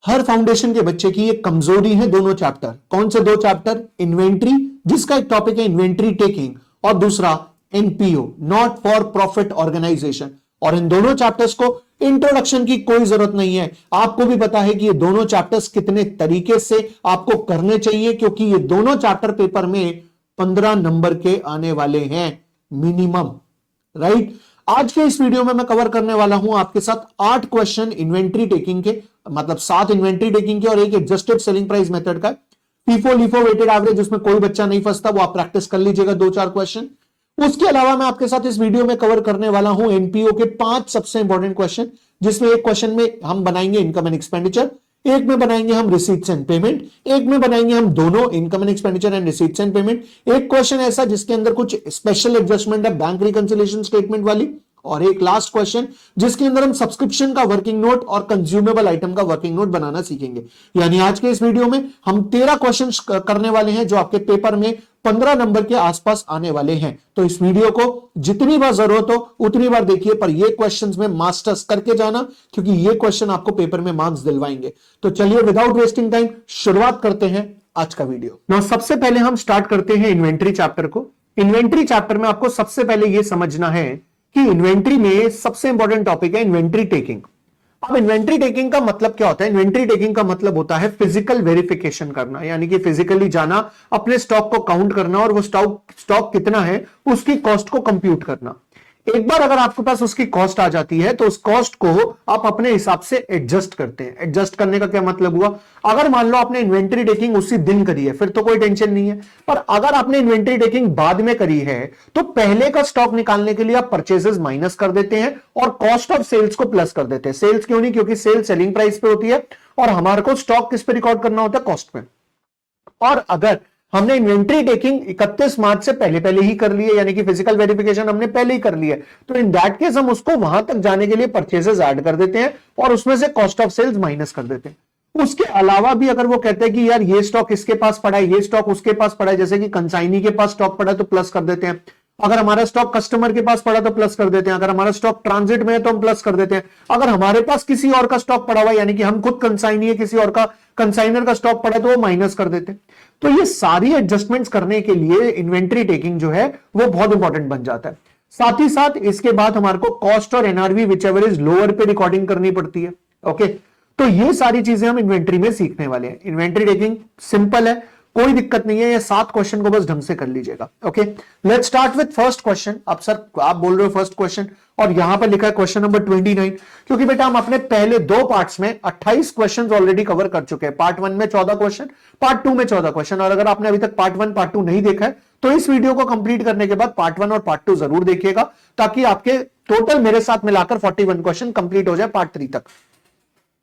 हर foundation के बच्चे की एक कमजोरी है दोनों चैप्टर। कौन से दो चैप्टर? इन्वेंट्री, जिसका एक टॉपिक है इन्वेंट्री टेकिंग, और दूसरा NPO, not for profit organisation. और इन दोनों चैप्टर्स को इंट्रोडक्शन की कोई जरूरत नहीं है। आपको भी पता है कि ये दोनों चैप्टर्स कितने तरीके से आपको करने चाहिए, क्योंकि ये दोनों चैप्टर पेपर में 15 नंबर के आने वाले हैं मिनिमम, राइट। आज के इस वीडियो में मैं कवर करने वाला हूं आपके साथ 8 क्वेश्चन इन्वेंट्री टेकिंग के, मतलब 7 इन्वेंट्री टेकिंग के और एक एडजस्टेड सेलिंग प्राइस मेथड का। फीफो लिफो वेटेड एवरेज, उसमें कोई बच्चा नहीं फंसता, वो आप प्रैक्टिस कर लीजिएगा 2-4 क्वेश्चन। उसके अलावा मैं आपके साथ इस वीडियो में कवर करने वाला हूं एनपीओ के 5 सबसे इंपॉर्टेंट क्वेश्चन, जिसमें एक क्वेश्चन में हम बनाएंगे इनकम एंड एक्सपेंडिचर, एक में बनाएंगे हम रिसीट्स एंड पेमेंट, एक में बनाएंगे हम दोनों income and expenditure and receipts and payment, एक क्वेश्चन ऐसा जिसके अंदर कुछ स्पेशल एडजस्टमेंट है बैंक रिकंसिलिएशन स्टेटमेंट वाली, और एक लास्ट क्वेश्चन जिसके अंदर हम सब्सक्रिप्शन का वर्किंग नोट और कंज्यूमेबल आइटम का वर्किंग नोट बनाना सीखेंगे। यानी आज के इस वीडियो में हम 13 क्वेश्चन करने वाले हैं जो आपके पेपर में 15 नंबर के आसपास आने वाले हैं। तो इस वीडियो को जितनी बार जरूरत हो उतनी बार देखिए, पर ये क्वेश्चंस में मास्टर्स करके जाना, क्योंकि ये क्वेश्चन आपको पेपर में मार्क्स दिलवाएंगे। तो चलिए विदाउट वेस्टिंग टाइम शुरुआत करते हैं आज का वीडियो। नाउ सबसे पहले हम स्टार्ट करते हैं इन्वेंट्री चैप्टर को। इन्वेंट्री चैप्टर में आपको सबसे पहले यह समझना है कि इन्वेंट्री में सबसे इंपॉर्टेंट टॉपिक है इन्वेंट्री टेकिंग। अब इन्वेंट्री टेकिंग का मतलब क्या होता है? इन्वेंट्री टेकिंग का मतलब होता है फिजिकल वेरिफिकेशन करना, यानी कि फिजिकली जाना, अपने स्टॉक को काउंट करना और वो स्टॉक कितना है उसकी कॉस्ट को कंप्यूट करना। एक बार अगर आपके पास उसकी कॉस्ट आ जाती है तो उस कॉस्ट को आप अपने हिसाब से एडजस्ट करते हैं। एडजस्ट करने का क्या मतलब हुआ? अगर मान लो आपने इन्वेंट्री टेकिंग उसी दिन करी है फिर तो कोई टेंशन नहीं है, पर अगर आपने इन्वेंट्री टेकिंग बाद में करी है तो पहले का स्टॉक निकालने के लिए आप परचेजेस माइनस कर देते हैं और कॉस्ट ऑफ सेल्स को प्लस कर देते हैं। सेल्स क्यों नहीं? क्योंकि सेल्स सेलिंग प्राइस पे होती है और हमारे को स्टॉक किस पे रिकॉर्ड करना होता है? कॉस्ट पे। और अगर हमने इन्वेंट्री टेकिंग 31 मार्च से पहले ही कर ली है, यानी कि फिजिकल वेरिफिकेशन हमने पहले ही कर लिया है, तो इन दैट केस हम उसको वहां तक जाने के लिए परचेजेस ऐड कर देते हैं और उसमें से कॉस्ट ऑफ सेल्स माइनस कर देते हैं। उसके अलावा भी अगर वो कहते हैं कि यार ये स्टॉक इसके पास पड़ा है, ये स्टॉक उसके पास पड़ा है, जैसे कि कंसाइनी के पास स्टॉक पड़ा है तो प्लस कर देते हैं। अगर हमारा स्टॉक कस्टमर के पास पड़ा तो प्लस कर देते हैं। अगर हमारा स्टॉक ट्रांजिट में है तो हम प्लस कर देते हैं। अगर हमारे पास किसी और का स्टॉक पड़ा हुआ है, यानी कि हम खुद कंसाइनी है, किसी और का कंसाइनर का स्टॉक पड़ा है, तो वो माइनस कर देते हैं। तो ये सारी एडजस्टमेंट्स करने के लिए इन्वेंट्री टेकिंग जो है वो बहुत इंपॉर्टेंट बन जाता है। साथ ही साथ इसके बाद हमारे को कॉस्ट और NRV which ever is lower पे रिकॉर्डिंग करनी पड़ती है। ओके, तो ये सारी चीजें हम इन्वेंट्री में सीखने वाले हैं। इन्वेंट्री टेकिंग सिंपल है, कोई दिक्कत नहीं है, ये 7 क्वेश्चन को बस ढंग से कर लीजिएगा। Okay, let's start with first question. अब सर आप बोल रहे हो फर्स्ट क्वेश्चन और यहां पर लिखा है क्वेश्चन नंबर 29, क्योंकि बेटा हम अपने पहले 2 पार्ट्स में 28 क्वेश्चंस ऑलरेडी कवर कर चुके हैं। पार्ट 1 में 14 क्वेश्चन, पार्ट 2 में 14 क्वेश्चन। और अगर आपने अभी तक पार्ट 1 पार्ट 2 नहीं देखा है तो इस वीडियो को कंप्लीट करने के बाद पार्ट 1 और पार्ट 2 जरूर देखिएगा, ताकि आपके टोटल मेरे साथ मिलाकर 41 क्वेश्चन कंप्लीट हो जाए पार्ट 3 तक।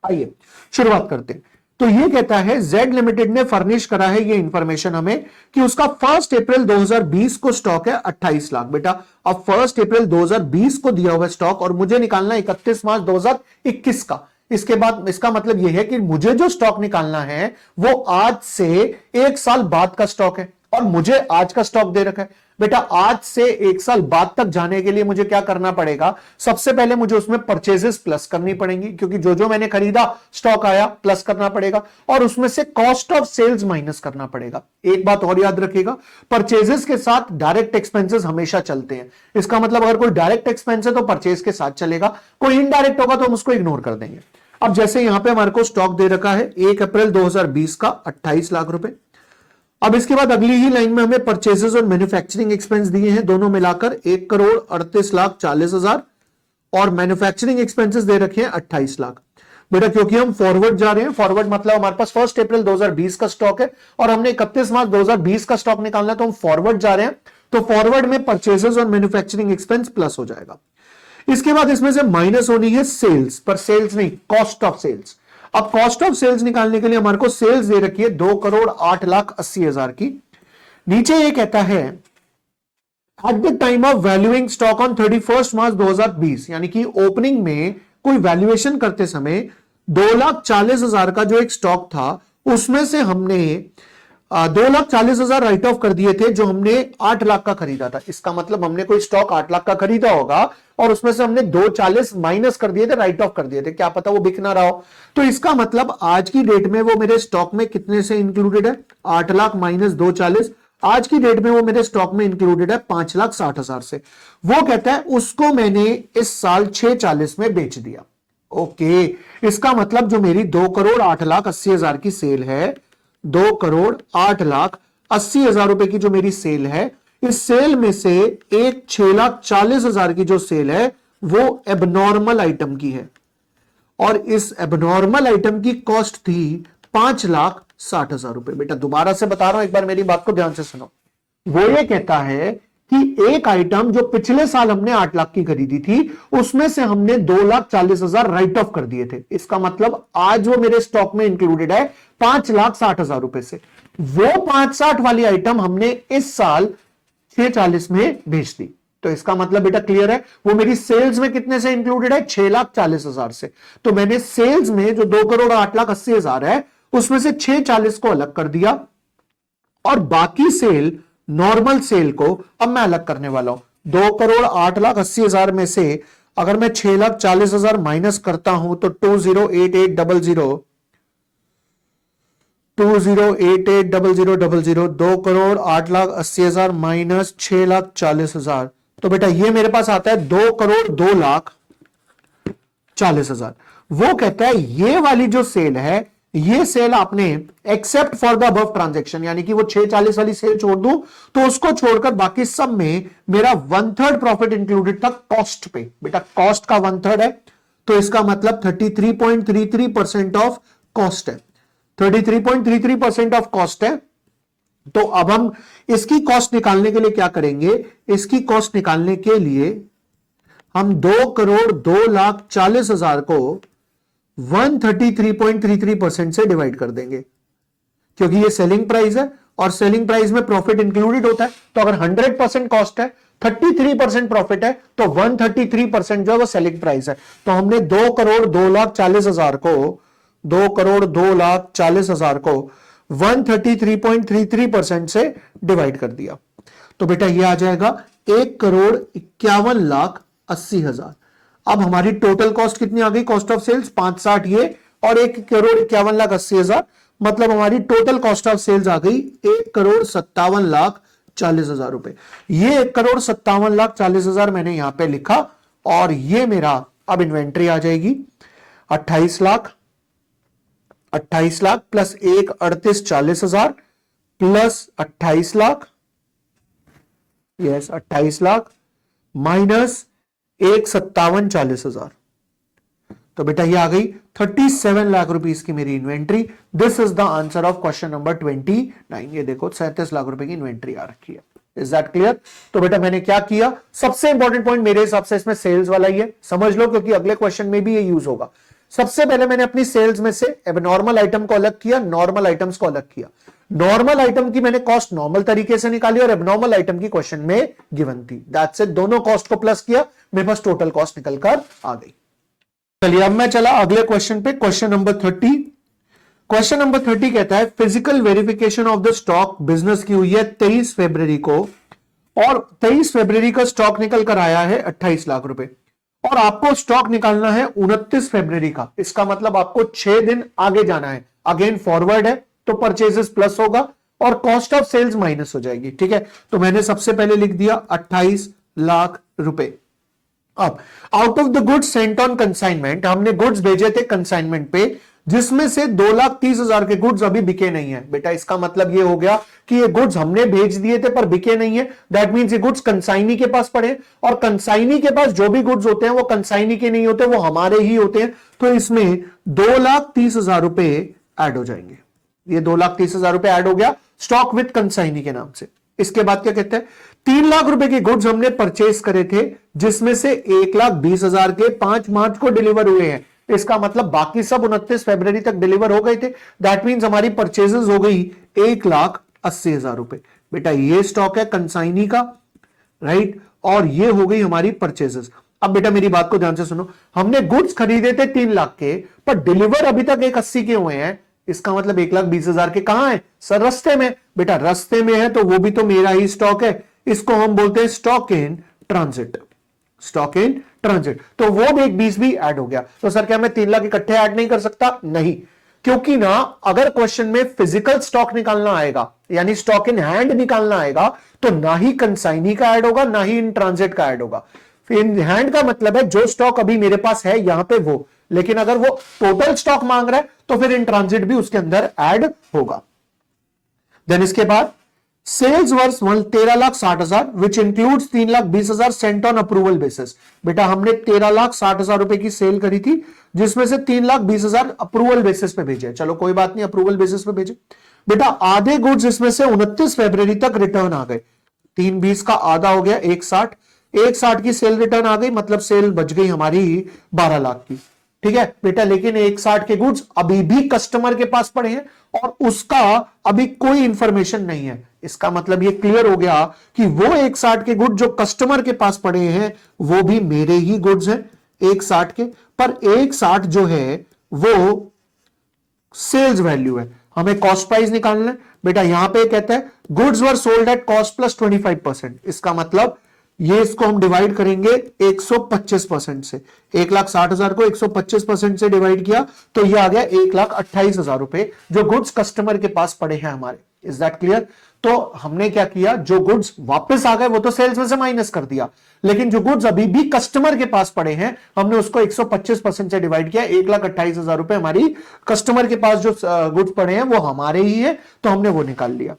आइए शुरुआत करते हैं। तो ये कहता है जेड लिमिटेड ने फर्निश करा है ये इंफॉर्मेशन हमें कि उसका 1 अप्रैल 2020 को स्टॉक है 28 लाख। बेटा अब 1 अप्रैल 2020 को दिया हुआ स्टॉक और मुझे निकालना 31 मार्च 2021 का। इसके बाद इसका मतलब यह है कि मुझे जो स्टॉक निकालना है वो आज से 1 साल बाद का स्टॉक है और मुझे आज का स्टॉक दे रखा है। बेटा आज से 1 साल बाद तक जाने के लिए मुझे क्या करना पड़ेगा? सबसे पहले मुझे उसमें परचेजेस प्लस करनी पड़ेंगी, क्योंकि जो जो मैंने खरीदा स्टॉक आया प्लस करना पड़ेगा, और उसमें से कॉस्ट ऑफ सेल्स माइनस करना पड़ेगा। एक बात और याद रखिएगा, परचेजेस के साथ डायरेक्ट एक्सपेंसेस हमेशा चलते हैं। इसका मतलब अगर कोई डायरेक्ट एक्सपेंस है तो परचेज के साथ चलेगा, कोई इनडायरेक्ट होगा तो हम उसको इग्नोर कर देंगे। अब जैसे यहां पर हमारे को स्टॉक दे रखा है 1 अप्रैल 2020 का 28 लाख रुपए। अब इसके बाद अगली ही लाइन में हमें परचेजेस और मैन्युफैक्चरिंग एक्सपेंस दिए हैं, दोनों मिलाकर 1,38,40,000 और मैन्युफैक्चरिंग एक्सपेंसेस दे रखे हैं 28 लाख। बेटा क्योंकि हम फॉरवर्ड जा रहे हैं, फॉरवर्ड मतलब हमारे पास 1 अप्रैल 2020 का स्टॉक है और हमने 31 मार्च 2020 का स्टॉक निकालना है, तो हम फॉरवर्ड जा रहे हैं, तो फॉरवर्ड में परचेजेस और मैन्युफैक्चरिंग एक्सपेंस प्लस हो जाएगा। इसके बाद इसमें से माइनस होनी है सेल्स, पर सेल्स नहीं, कॉस्ट ऑफ सेल्स। अब कॉस्ट ऑफ सेल्स निकालने के लिए हमारे को सेल्स दे रखी है 2,08,80,000 की। नीचे ये कहता है at the time of valuing stock on 31 मार्च 2020, यानी कि ओपनिंग में कोई वैल्यूएशन करते समय 2,40,000 का जो एक स्टॉक था उसमें से हमने 2,40,000 राइट ऑफ कर दिए थे जो हमने 8 लाख का खरीदा था। इसका मतलब हमने कोई स्टॉक 8 लाख का खरीदा होगा और उसमें से हमने 2,40 माइनस कर दिए थे, राइट ऑफ कर दिए थे, क्या पता वो बिक ना रहा हो। तो इसका मतलब आज की डेट में वो मेरे स्टॉक में कितने से इंक्लूडेड है, 8 लाख माइनस 2,40, आज की डेट में वो मेरे स्टॉक में इंक्लूडेड है 5,60,000 से। वो कहता है उसको मैंने इस साल 6,40 में बेच दिया। ओके, इसका मतलब जो मेरी 2,08,80,000 की सेल है, 2,08,80,000 रुपए की जो मेरी सेल है, इस सेल में से एक 6,40,000 की जो सेल है वो एबनॉर्मल आइटम की है और इस एबनॉर्मल आइटम की कॉस्ट थी 5,60,000 रुपए। बेटा दोबारा से बता रहा हूं, एक बार मेरी बात को ध्यान से सुनो। वो ये कहता है कि एक आइटम जो पिछले साल हमने 8 लाख की खरीदी थी उसमें से हमने 2,40,000 राइट ऑफ कर दिए थे। इसका मतलब आज वो मेरे स्टॉक में इंक्लूडेड है 5,60,000 रुपए से। वो 5,60 वाली आइटम हमने इस साल 6,40 में बेच दी। तो इसका मतलब बेटा क्लियर है, वो मेरी सेल्स में कितने से इंक्लूडेड है, 6,40,000 से। तो मैंने सेल्स में जो 2,08,80,000 है उसमें से 6,40 को अलग कर दिया और बाकी सेल, नॉर्मल सेल को अब मैं अलग करने वाला हूं। 2,08,80,000 में से अगर मैं 6,40,000 माइनस करता हूं तो 2,08,80,000 2,08,80,000 माइनस 6,40,000, तो बेटा ये मेरे पास आता है 2,02,40,000। वो कहता है ये वाली जो सेल है, ये सेल आपने except for the above transaction, यानी कि वो 6,40 वाली सेल छोड़ दूं तो उसको छोड़कर बाकी सब में मेरा 1/3 प्रॉफिट इंक्लूडेड था कॉस्ट पे। बेटा कॉस्ट का 1/3 है तो इसका मतलब 33.33% ऑफ कॉस्ट है, 33.33% ऑफ कॉस्ट है। तो अब हम इसकी कॉस्ट निकालने के लिए क्या करेंगे, इसकी कॉस्ट निकालने के लिए हम 2,02,40,000 को 133.33% से डिवाइड कर देंगे, क्योंकि ये सेलिंग प्राइस है और सेलिंग प्राइस में प्रॉफिट इंक्लूडेड होता है। तो अगर 100% कॉस्ट है, 33% प्रॉफिट है, तो 133% जो है वो सेलिंग प्राइस है। तो हमने 2,02,40,000 को 2,02,40,000 को 133.33% से डिवाइड कर दिया। तो बेटा ये आ जाएगा 1,51,80,000। अब हमारी टोटल कॉस्ट कितनी आ गई, कॉस्ट ऑफ सेल्स 560 ये और 1,51,80,000, मतलब हमारी टोटल कॉस्ट ऑफ सेल्स आ गई 1,57,40,000 रुपए। ये 1,57,40,000 मैंने यहां पे लिखा और ये मेरा अब इन्वेंट्री आ जाएगी 28 lakh plus 1,38,40,000 plus 28 lakh, yes 28 lakh minus 1,57,40,000। तो बेटा ये आ गई 37 लाख रुपीस की मेरी inventory. This is the answer of question number 29। ये देखो 37 लाख रुपए की इन्वेंट्री आ रखी है। Is that clear? तो बेटा मैंने क्या किया, सबसे इंपॉर्टेंट पॉइंट मेरे हिसाब से इसमें सेल्स वाला ही है, समझ लो, क्योंकि अगले क्वेश्चन में भी ये यूज होगा। सबसे पहले मैंने अपनी सेल्स में से एबनॉर्मल आइटम को अलग किया, नॉर्मल आइटम्स को अलग किया। नॉर्मल आइटम की मैंने कॉस्ट नॉर्मल तरीके से निकाली और एबनॉर्मल आइटम की क्वेश्चन में गिवन थी। दैट्स इट, दोनों कॉस्ट को प्लस किया, मेरे पास टोटल कॉस्ट निकलकर आ गई। चलिए अब मैं चला अगले क्वेश्चन पे, क्वेश्चन नंबर 30। क्वेश्चन नंबर 30 कहता है physical verification of the stock business की हुई है 23 फरवरी को और 23 फरवरी का स्टॉक निकल कर आया है 28 लाख रुपए और आपको स्टॉक निकालना है 29 फरवरी का। इसका मतलब आपको 6 दिन आगे जाना है। अगेन फॉरवर्ड है तो परचेजेस प्लस होगा और कॉस्ट ऑफ सेल्स माइनस हो जाएगी। ठीक है, तो मैंने सबसे पहले लिख दिया 28 लाख रुपए। अब out of the goods Saint on consignment, हमने गुड्स भेजे थे कंसाइनमेंट पे, जिसमें से 2,30,000 के गुड्स अभी बिके नहीं है। बेटा इसका मतलब ये हो गया कि ये गुड्स हमने भेज दिए थे पर बिके नहीं है। दैट मींस ये गुड्स कंसाइनी के पास पड़े और कंसाइनी के पास जो भी गुड्स होते हैं वो कंसाइनी के नहीं होते, वो हमारे ही होते हैं। तो इसमें 2,30,000 रुपए ऐड हो जाएंगे। ये 2,30,000 रुपए ऐड हो गया स्टॉक विद कंसाइनी के नाम से। इसके बाद क्या कहते हैं, 3 लाख रुपए के गुड्स हमने परचेस करे थे, जिसमें से 1,20,000 के 5 मार्च को डिलीवर हुए हैं। इसका मतलब बाकी सब 29 फरवरी तक डिलीवर हो गए थे। दैट मींस हमारी परचेजेस हो गई 1,80,000 रुपए। बेटा ये स्टॉक है कंसाइनी का, राइट, और ये हो गई हमारी परचेजेस। अब बेटा मेरी बात को ध्यान से सुनो, हमने गुड्स खरीदे थे 3 लाख के पर डिलीवर अभी तक 1,80 के हुए हैं। इसका मतलब 1,20,000 के कहां है सर? रास्ते में। बेटा रास्ते में है तो वो भी तो मेरा ही स्टॉक है, इसको हम बोलते हैं stock in transit. Stock in transit, तो वो एक 20 भी ऐड हो गया। तो सर क्या मैं 3 लाख इकट्ठे ऐड नहीं कर सकता? नहीं, क्योंकि ना अगर क्वेश्चन में फिजिकल स्टॉक निकालना आएगा यानी स्टॉक इन हैंड निकालना आएगा तो ना ही कंसाइनी का ऐड होगा ना ही इन ट्रांजिट का ऐड होगा। इन हैंड का मतलब है जो स्टॉक अभी मेरे पास है यहां पे वो, लेकिन अगर वो टोटल स्टॉक मांग रहा है तो फिर इन ट्रांजिट भी उसके अंदर ऐड होगा। देन इसके बाद sales were 13,60,000 which includes 3,20,000 sent on approval basis. बेटा हमने 13,60,000 रुपए की सेल करी थी जिसमें से 3,20,000 अप्रूवल बेसिस पे भेजे। चलो कोई बात नहीं, अप्रूवल बेसिस पे भेजे। बेटा आधे गुड्स इसमें से 29 फरवरी तक रिटर्न आ गए। 320 का आधा हो गया 160, 160 की सेल रिटर्न आ गई, मतलब सेल बच गई हमारी 12 लाख की। ठीक है बेटा, लेकिन 160 के गुड्स अभी भी कस्टमर के पास पड़े हैं और उसका अभी कोई इंफॉर्मेशन नहीं है। इसका मतलब ये क्लियर हो गया कि वो 160 के गुड्स जो कस्टमर के पास पड़े हैं वो भी मेरे ही गुड्स हैं 160 के, पर 160 जो है वो सेल्स वैल्यू है, हमें कॉस्ट प्राइस निकालना है। बेटा यहां पे कहता है goods were sold at cost plus 25%। इसका मतलब ये इसको हम डिवाइड करेंगे 125% से। 1,60,000 को 125% से डिवाइड किया तो ये आ गया 1,28,000 रुपए जो गुड्स कस्टमर के पास पड़े हैं हमारे। Is that clear? तो हमने क्या किया, जो गुड्स वापस आ गए वो तो सेल्स में से माइनस कर दिया, लेकिन जो गुड्स अभी भी कस्टमर के पास पड़े हैं हमने उसको 125% से डिवाइड किया। 1,28,000 रुपए हमारी कस्टमर के पास जो गुड्स पड़े हैं वो हमारे ही है, तो हमने वो निकाल लिया।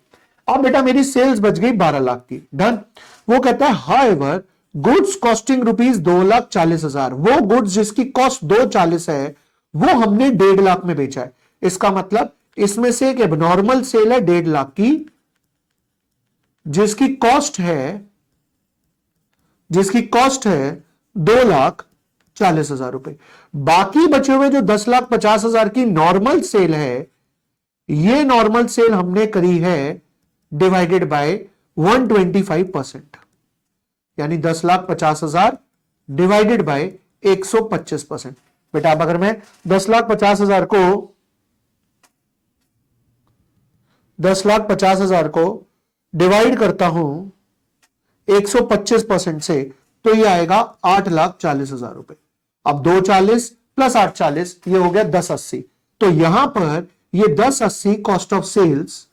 अब बेटा मेरी सेल्स बच गई 12 लाख की। डन। वो कहता है हाउएवर गुड्स कॉस्टिंग रुपीज 2,40,000, वो गुड्स जिसकी कॉस्ट 2,40 है वो हमने 1.5 लाख में बेचा है। इसका मतलब इसमें से एक एबनॉर्मल सेल है 1.5 लाख की जिसकी कॉस्ट है 2,40,000 रुपए। बाकी बचे हुए जो 10,50,000 की नॉर्मल सेल है, ये नॉर्मल सेल हमने करी है डिवाइडेड बाय 125%, यानी 10,50,000 डिवाइडेड बाय 125%। बेटा अब अगर मैं 10,50,000 को डिवाइड करता हूं 125% से तो ये आएगा 8,40,000 रुपए। अब 2,40 प्लस 8,40 ये हो गया 10,80। तो यहां पर ये 10,80 कॉस्ट ऑफ सेल्स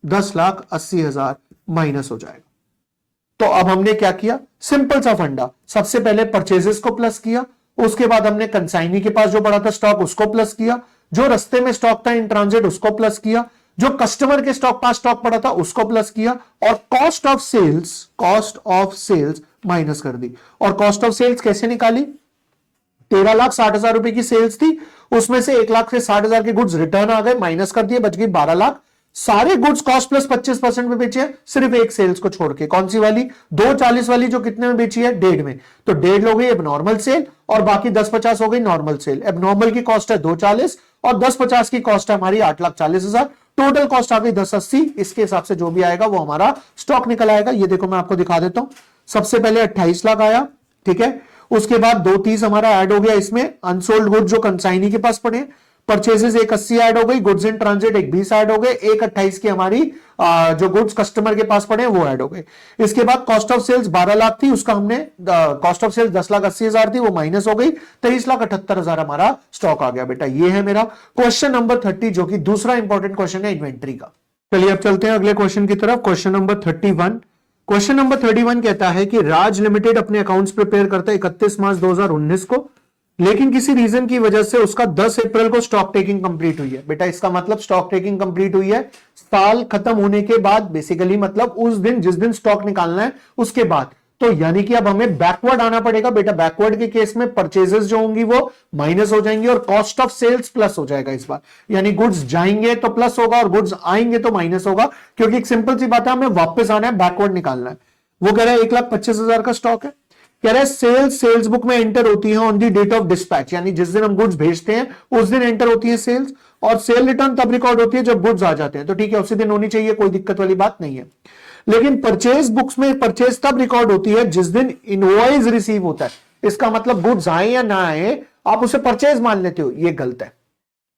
10,80,000 माइनस हो जाएगा। तो अब हमने क्या किया, सिंपल सा फंडा, सबसे पहले परचेजेस को प्लस किया, उसके बाद हमने कंसाइनी के पास जो पड़ा था स्टॉक उसको प्लस किया, जो रस्ते में स्टॉक था इन ट्रांजिट उसको प्लस किया, जो कस्टमर के पास स्टॉक पड़ा था उसको प्लस किया, और कॉस्ट ऑफ सेल्स माइनस कर दी। और कॉस्ट ऑफ सेल्स कैसे निकाली? 13,60,000 रुपए की सेल्स थी, उसमें से 1,60,000 के गुड्स रिटर्न आ गए, माइनस कर दिए, बच गई 12 लाख। सारे गुड्स कॉस्ट प्लस 25% में बेचे हैं, सिर्फ एक सेल्स को छोड़ के। कौन सी वाली? 2,40 वाली, जो कितने में बेची है? 1.5 में। तो 1.5 हो गई एबनॉर्मल सेल और बाकी 10,50 हो गई नॉर्मल सेल। एबनॉर्मल की कॉस्ट है 2,40 और 10,50 की कॉस्ट है हमारी 8,40,000। टोटल कॉस्ट आ गई 10,80। इसके हिसाब से जो भी आएगा वो हमारा स्टॉक निकल आएगा। ये देखो मैं आपको दिखा देता हूं। सबसे पहले 28 लाख आया, ठीक है। उसके बाद 2,30 हमारा ऐड हो गया इसमें, अनसोल्ड गुड्स जो कंसाइनी के पास पड़े। परचेजेस 1,80 ऐड हो गई, गुड्स इन ट्रांजिट 1,20 ऐड हो गए, 1,28 की हमारी जो गुड्स कस्टमर के पास पड़े वो ऐड हो गए। इसके बाद कॉस्ट ऑफ सेल्स 12 लाख थी, उसका हमने कॉस्ट ऑफ सेल्स 10,80,000 थी, वो माइनस हो गई, 23,78,000 हमारा स्टॉक आ गया। बेटा ये है मेरा क्वेश्चन नंबर 30, जो कि दूसरा इंपॉर्टेंट क्वेश्चन है इन्वेंट्री का। चलिए अब चलते हैं अगले क्वेश्चन की तरफ। Question number 31। क्वेश्चन नंबर 31 कहता है कि राज लिमिटेड अपने अकाउंट्स प्रिपेयर करता है 31 मार्च 2019 को, लेकिन किसी रीजन की वजह से उसका 10 अप्रैल को स्टॉक टेकिंग कंप्लीट हुई है। बेटा इसका मतलब स्टॉक टेकिंग कंप्लीट हुई है साल खत्म होने के बाद, बेसिकली मतलब उस दिन जिस दिन स्टॉक निकालना है उसके बाद। तो यानी कि अब हमें बैकवर्ड आना पड़ेगा। बेटा बैकवर्ड के केस में परचेजेस जो होंगी वो माइनस हो जाएंगी और कॉस्ट ऑफ सेल्स प्लस हो जाएगा इस बार। यानी गुड्स जाएंगे तो प्लस होगा और गुड्स आएंगे तो माइनस होगा, क्योंकि एक सिंपल सी बात है, हमें वापस आना है, बैकवर्ड निकालना है। वो कह रहा है 1,25,000 का स्टॉक है। कह रहा है सेल्स बुक में एंटर होती है on the date of dispatch, यानी जिस दिन हम गुड्स भेजते हैं उस दिन एंटर होती है सेल्स, और सेल रिटर्न तब रिकॉर्ड होती है जब गुड्स आ जाते हैं। तो ठीक है, उसी दिन होनी चाहिए, कोई दिक्कत वाली बात नहीं है। लेकिन परचेज बुक्स में परचेज तब रिकॉर्ड होती है जिस दिन इनवॉइस रिसीव होता है। इसका मतलब गुड्स आए या ना आए आप उसे परचेज मान लेते हो, ये गलत है,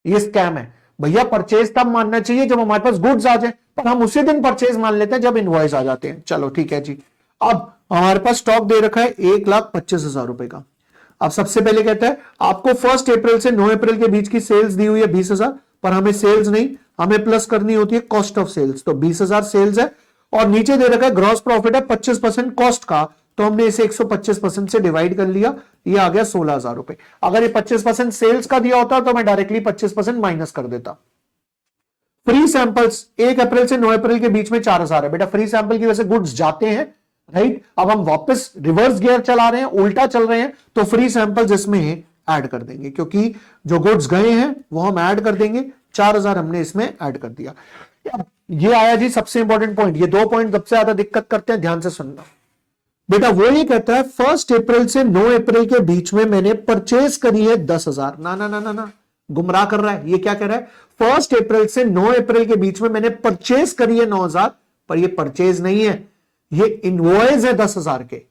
ये स्कैम है। भैया परचेज तब मानना चाहिए जब हमारे पास गुड्स आ जाए, पर हम उसी दिन परचेज मान लेते हैं जब इनवॉइस आ जाते हैं। चलो ठीक है जी। अब हमारे पास स्टॉक दे रखा है 1,25,000 रुपए का। अब सबसे पहले कहता है आपको 1 अप्रैल से 9 अप्रैल के बीच की सेल्स दी हुई है 20,000, पर हमें सेल्स नहीं, हमें प्लस करनी होती है कॉस्ट ऑफ सेल्स। तो 20,000 सेल्स है और नीचे दे रखा है ग्रॉस प्रॉफिट है 25% कॉस्ट का, तो हमने इसे 125% से डिवाइड कर लिया, ये आ गया 16,000 रुपए। अगर ये 25% सेल्स का दिया होता तो मैं डायरेक्टली 25% माइनस कर देता। फ्री सैंपल्स 1 अप्रैल से 9 अप्रैल के बीच में 4,000 है। बेटा फ्री सैंपल की वजह से गुड्स जाते हैं, राइट। अब हम वापस रिवर्स गियर चला रहे हैं, उल्टा चल रहे हैं, तो फ्री सैंपल्स इसमें ऐड कर देंगे, क्योंकि जो गुड्स गए हैं वो हम ऐड कर देंगे। 4,000 हमने इसमें ऐड कर दिया। अब ये आया जी सबसे इंपॉर्टेंट पॉइंट। ये 2 पॉइंट सबसे ज्यादा दिक्कत करते हैं, ध्यान से सुनना बेटा। वो ये कहता है 1 अप्रैल से 9 अप्रैल के बीच में मैंने परचेज करी है 10,000। ना ना ना ना ना, गुमराह कर रहा है। ये क्या कह रहा है? 1 अप्रैल से 9 अप्रैल के बीच में मैंने परचेज करी है 9,000, पर ये परचेज नहीं है, ये इनवॉइस है 10,000 के।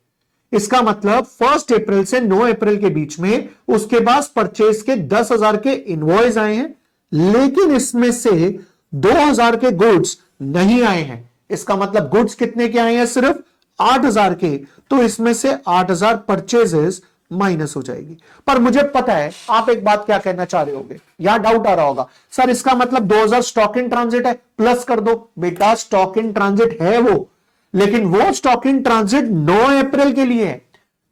इसका मतलब 1 अप्रैल से 9 अप्रैल के बीच में उसके पास परचेज के 10,000 के इनवॉइस आए हैं, लेकिन इसमें से 2,000 के गुड्स नहीं आए हैं। इसका मतलब गुड्स कितने के आए हैं? सिर्फ 8,000 के। तो इसमें से 8,000 परचेजेस माइनस हो जाएगी। पर मुझे पता है आप एक बात क्या कहना चाह रहे होगे, यहां डाउट आ रहा होगा, सर इसका मतलब 2,000 स्टॉक इन ट्रांजिट है, प्लस कर दो। बेटा स्टॉक इन ट्रांजिट है वो, लेकिन वो स्टॉक इन ट्रांजिट 9 अप्रैल के लिए है,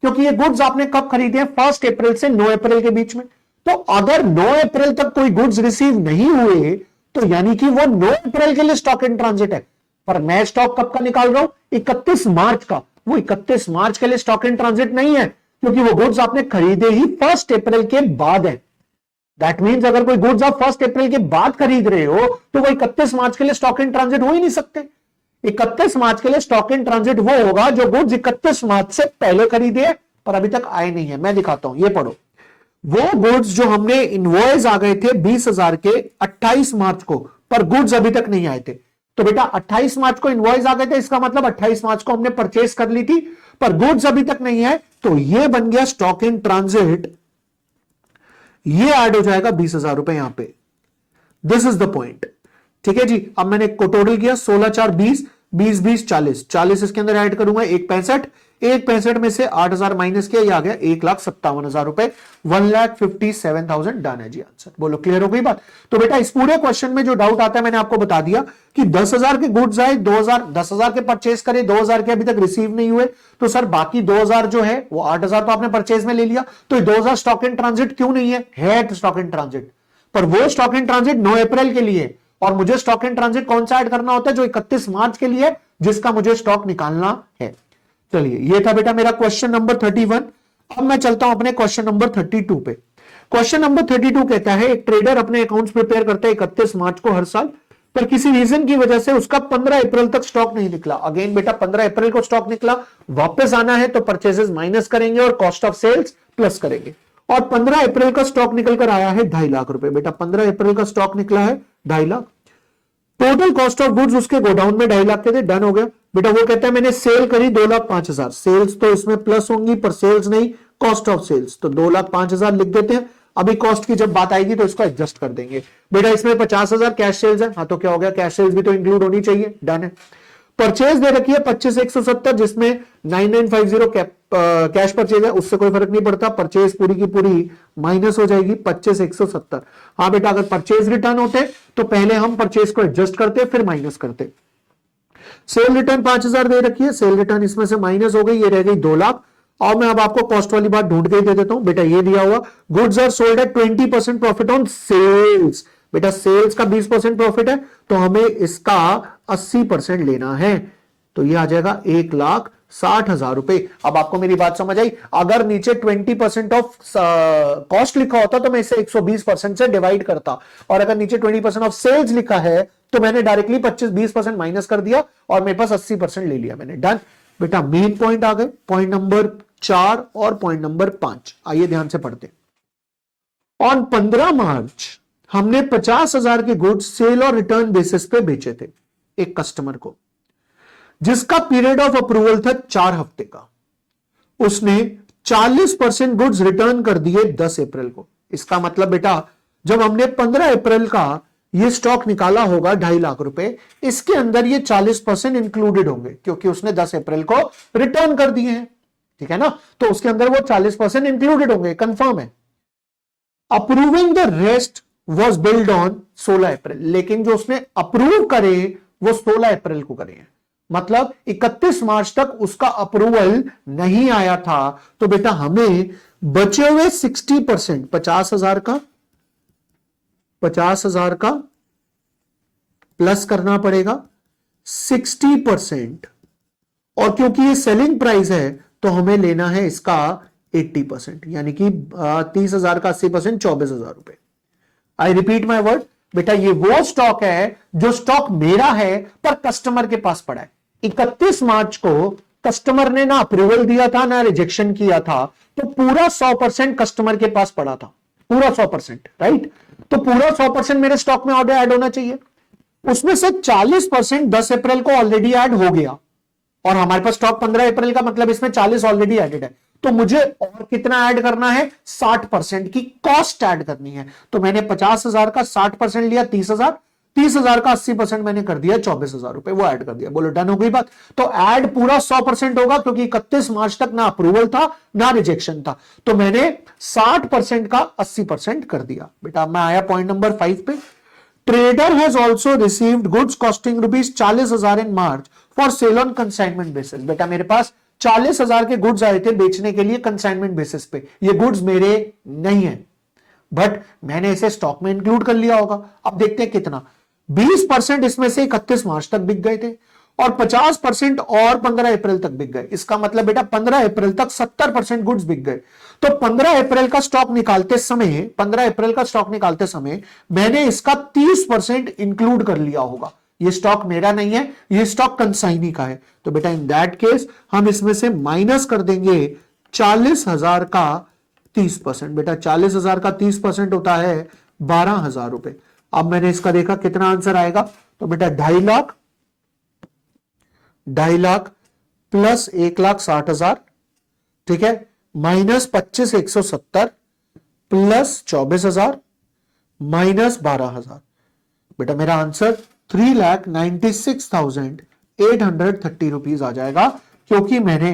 क्योंकि ये गुड्स आपने कब खरीदे हैं? 1 अप्रैल से 9 अप्रैल के बीच में। तो अगर 9 अप्रैल तक कोई गुड्स रिसीव नहीं हुए तो यानी कि वो 9 अप्रैल के लिए स्टॉक इन ट्रांजिट है। पर मैं स्टॉक कब का निकाल रहा हूं? 31 मार्च का। वो 31 मार्च के लिए स्टॉक इन ट्रांजिट नहीं है, क्योंकि वो गुड्स आपने खरीदे ही 1 अप्रैल के बाद है। दैट मीन्स अगर कोई गुड्स आप 1 अप्रैल के बाद खरीद रहे हो तो वो 31 मार्च के लिए स्टॉक इन ट्रांजिट हो ही नहीं सकते। 31 मार्च के लिए स्टॉक इन ट्रांजिट वो होगा जो गुड्स 31 मार्च से पहले खरीदे पर अभी तक आए नहीं है। मैं दिखाता हूं, ये पढ़ो। वो गुड्स जो हमने इनवॉइस आ गए थे 20,000 के 28 मार्च को, पर गुड्स अभी तक नहीं आए थे। तो बेटा 28 मार्च को इनवॉइस आ गए थे, इसका मतलब 28 मार्च को हमने परचेस कर ली थी, पर गुड्स अभी तक नहीं है, तो ये बन गया स्टॉक इन ट्रांजिट। ये ऐड हो जाएगा 20,000 रुपए यहां पे। This is the point. ठीक है जी। अब मैंने टोटल किया 16 4 20, 20 20 40, 40 इसके अंदर ऐड करूंगा 1,65, 1,65 में से 8,000 माइनस किया, ये आ गया 1,57,000 रुपए। 1,57,000 डन है जी आंसर। बोलो क्लियर हो गई बात? तो बेटा इस पूरे क्वेश्चन में जो डाउट आता है मैंने आपको बता दिया कि 10,000 के गुड्स आए, 10,000 के परचेज करे, 2,000 के अभी तक रिसीव नहीं हुए, तो सर बाकी 2,000 जो है वो 8,000 तो आपने परचेज में ले लिया, तो 2,000 स्टॉक इन ट्रांजिट क्यों नहीं है स्टॉक इन ट्रांजिट, पर वो स्टॉक इन ट्रांजिट 9 अप्रैल के लिए, और मुझे स्टॉक इन ट्रांजिट कौन सा ऐड करना होता है? जो 31 मार्च के लिए, जिसका मुझे स्टॉक निकालना है। चलिए ये था बेटा मेरा क्वेश्चन नंबर 31। अब मैं चलता हूं अपने क्वेश्चन नंबर 32 पे। क्वेश्चन नंबर 32 कहता है एक ट्रेडर अपने अकाउंट्स प्रिपेयर करता है 31 मार्च को हर साल, पर किसी रीजन की वजह से उसका 15 अप्रैल तक स्टॉक नहीं निकला। अगेन बेटा 15 अप्रैल को स्टॉक निकला, वापस आना है तो परचेजेस माइनस करेंगे और कॉस्ट ऑफ सेल्स प्लस करेंगे। और 15 अप्रैल का स्टॉक निकल कर आया है 2.5 लाख रुपए। बेटा 15 अप्रैल का स्टॉक निकला है 2.5 lakh. Total cost of goods उसके गोडाउन में 2.5 लाख के थे, डन हो गया। बेटा वो कहता है मैंने सेल करी 2,05,000, सेल्स तो इसमें प्लस होंगी पर सेल्स नहीं, कॉस्ट ऑफ सेल्स, तो 2,05,000 लिख देते हैं। अभी कॉस्ट की जब बात आएगी तो इसको एडजस्ट कर देंगे। बेटा इसमें 50,000 कैश सेल्स है, हाँ तो क्या हो गया, कैश सेल्स भी तो इंक्लूड होनी चाहिए, डन है। परचेज दे रखी है 25,170, जिसमें 9,950 कैश परचेज है, उससे कोई फर्क नहीं पड़ता, परचेज पूरी की पूरी माइनस हो जाएगी 25,170। हाँ बेटा अगर परचेज रिटर्न होते तो पहले हम परचेज को एडजस्ट करते फिर माइनस करते। सेल रिटर्न 5,000 दे रखी है, सेल रिटर्न इसमें से माइनस हो गई, ये रह गई 2 लाख। और मैं अब आपको कॉस्ट वाली बात ढूंढ के ही दे देता हूं। बेटा ये दिया हुआ goods are sold at 20% profit on sales. बेटा सेल्स का 20% प्रॉफिट है तो हमें इसका 80% लेना है, तो ये आ जाएगा 1,60,000 रुपए। अब आपको मेरी बात समझ आई? अगर नीचे 20% ऑफ कॉस्ट लिखा होता तो मैं इसे 120% से डिवाइड करता, और अगर नीचे 20% ऑफ सेल्स लिखा है तो मैंने डायरेक्टली 20% माइनस कर दिया और मेरे पास 80% ले लिया मैंने, डन। बेटा मेन पॉइंट आ गए, पॉइंट नंबर 4 और पॉइंट नंबर 5। आइए ध्यान से पढ़ते। ऑन 15 मार्च हमने 50,000 के गुड्स सेल और रिटर्न बेसिस पे बेचे थे एक कस्टमर को, जिसका पीरियड ऑफ अप्रूवल था 4 हफ्ते का। उसने 40% गुड्स रिटर्न कर दिए 10 अप्रैल को। इसका मतलब बेटा जब हमने 15 अप्रैल का ये स्टॉक निकाला होगा 2.5 लाख रुपए, इसके अंदर ये 40% इंक्लूडेड होंगे क्योंकि उसने 10 अप्रैल को रिटर्न कर दिए हैं, ठीक है ना, तो उसके अंदर वो 40% इंक्लूडेड होंगे, कंफर्म है। Approving the rest was build on 16 अप्रैल, लेकिन जो उसने अप्रूव करे वो 16 अप्रैल को करे हैं, मतलब 31 मार्च तक उसका अप्रूवल नहीं आया था। तो बेटा हमें बचे हुए 60%, 50,000 का प्लस करना पड़ेगा 60%, और क्योंकि ये सेलिंग प्राइस है तो हमें लेना है इसका 80%, यानी कि 30,000 का 80%, 24,000 रुपए। आई रिपीट माई वर्ड, बेटा ये वो स्टॉक है जो स्टॉक मेरा है पर कस्टमर के पास पड़ा है। 31 मार्च को कस्टमर ने ना अप्रूवल दिया था ना रिजेक्शन किया था, तो पूरा 100% कस्टमर के पास पड़ा था, पूरा 100%, राइट। तो पूरा 100% मेरे स्टॉक में ऑर्डर ऐड होना चाहिए, उसमें से 40% 10 अप्रैल को ऑलरेडी ऐड हो गया, और हमारे पास स्टॉक 15 अप्रैल का, मतलब इसमें 40 ऑलरेडी एडेड है। तो मुझे और कितना ऐड करना है, 60% की कॉस्ट ऐड करनी है। तो मैंने 50,000 का 60% लिया 30,000, 30,000 का 80% मैंने कर दिया 24,000 रुपए, वो ऐड कर दिया। बोलो डन हो गई बात। तो ऐड पूरा 100% होगा क्योंकि 31 मार्च तक ना अप्रूवल था ना रिजेक्शन था, तो मैंने 60% का 80% कर दिया। बेटा मैं आया पॉइंट नंबर 5 पे। Trader has also received goods costing ₹40,000 in March for sale on consignment basis. बेटा मेरे पास 40,000 के गुड्स आए थे बेचने के लिए कंसाइनमेंट बेसिस पे, ये गुड्स मेरे नहीं है, बट मैंने इसे स्टॉक में इंक्लूड कर लिया होगा। अब देखते हैं कितना, 20% इसमें से 31 मार्च तक बिक गए थे, और 50% और 15 अप्रैल तक बिक गए। इसका मतलब बेटा 15 अप्रैल तक 70% गुड्स बिक गए। तो 15 अप्रैल का स्टॉक निकालते समय, 15 अप्रैल का स्टॉक निकालते समय मैंने इसका 30% इंक्लूड कर लिया होगा। ये स्टॉक मेरा नहीं है, ये स्टॉक कंसाइनी का है। तो बेटा इन दैट केस हम इसमें से माइनस कर देंगे 40,000 का 30%। बेटा 40,000 का 30% होता है 12,000 रुपए। अब मैंने इसका देखा कितना आंसर आएगा, तो बेटा 2.5 लाख प्लस 1,60,000, ठीक है, माइनस 25,170 प्लस 24,000 माइनस 12,000। बेटा मेरा आंसर 3,96,830 रुपीज आ जाएगा, क्योंकि मैंने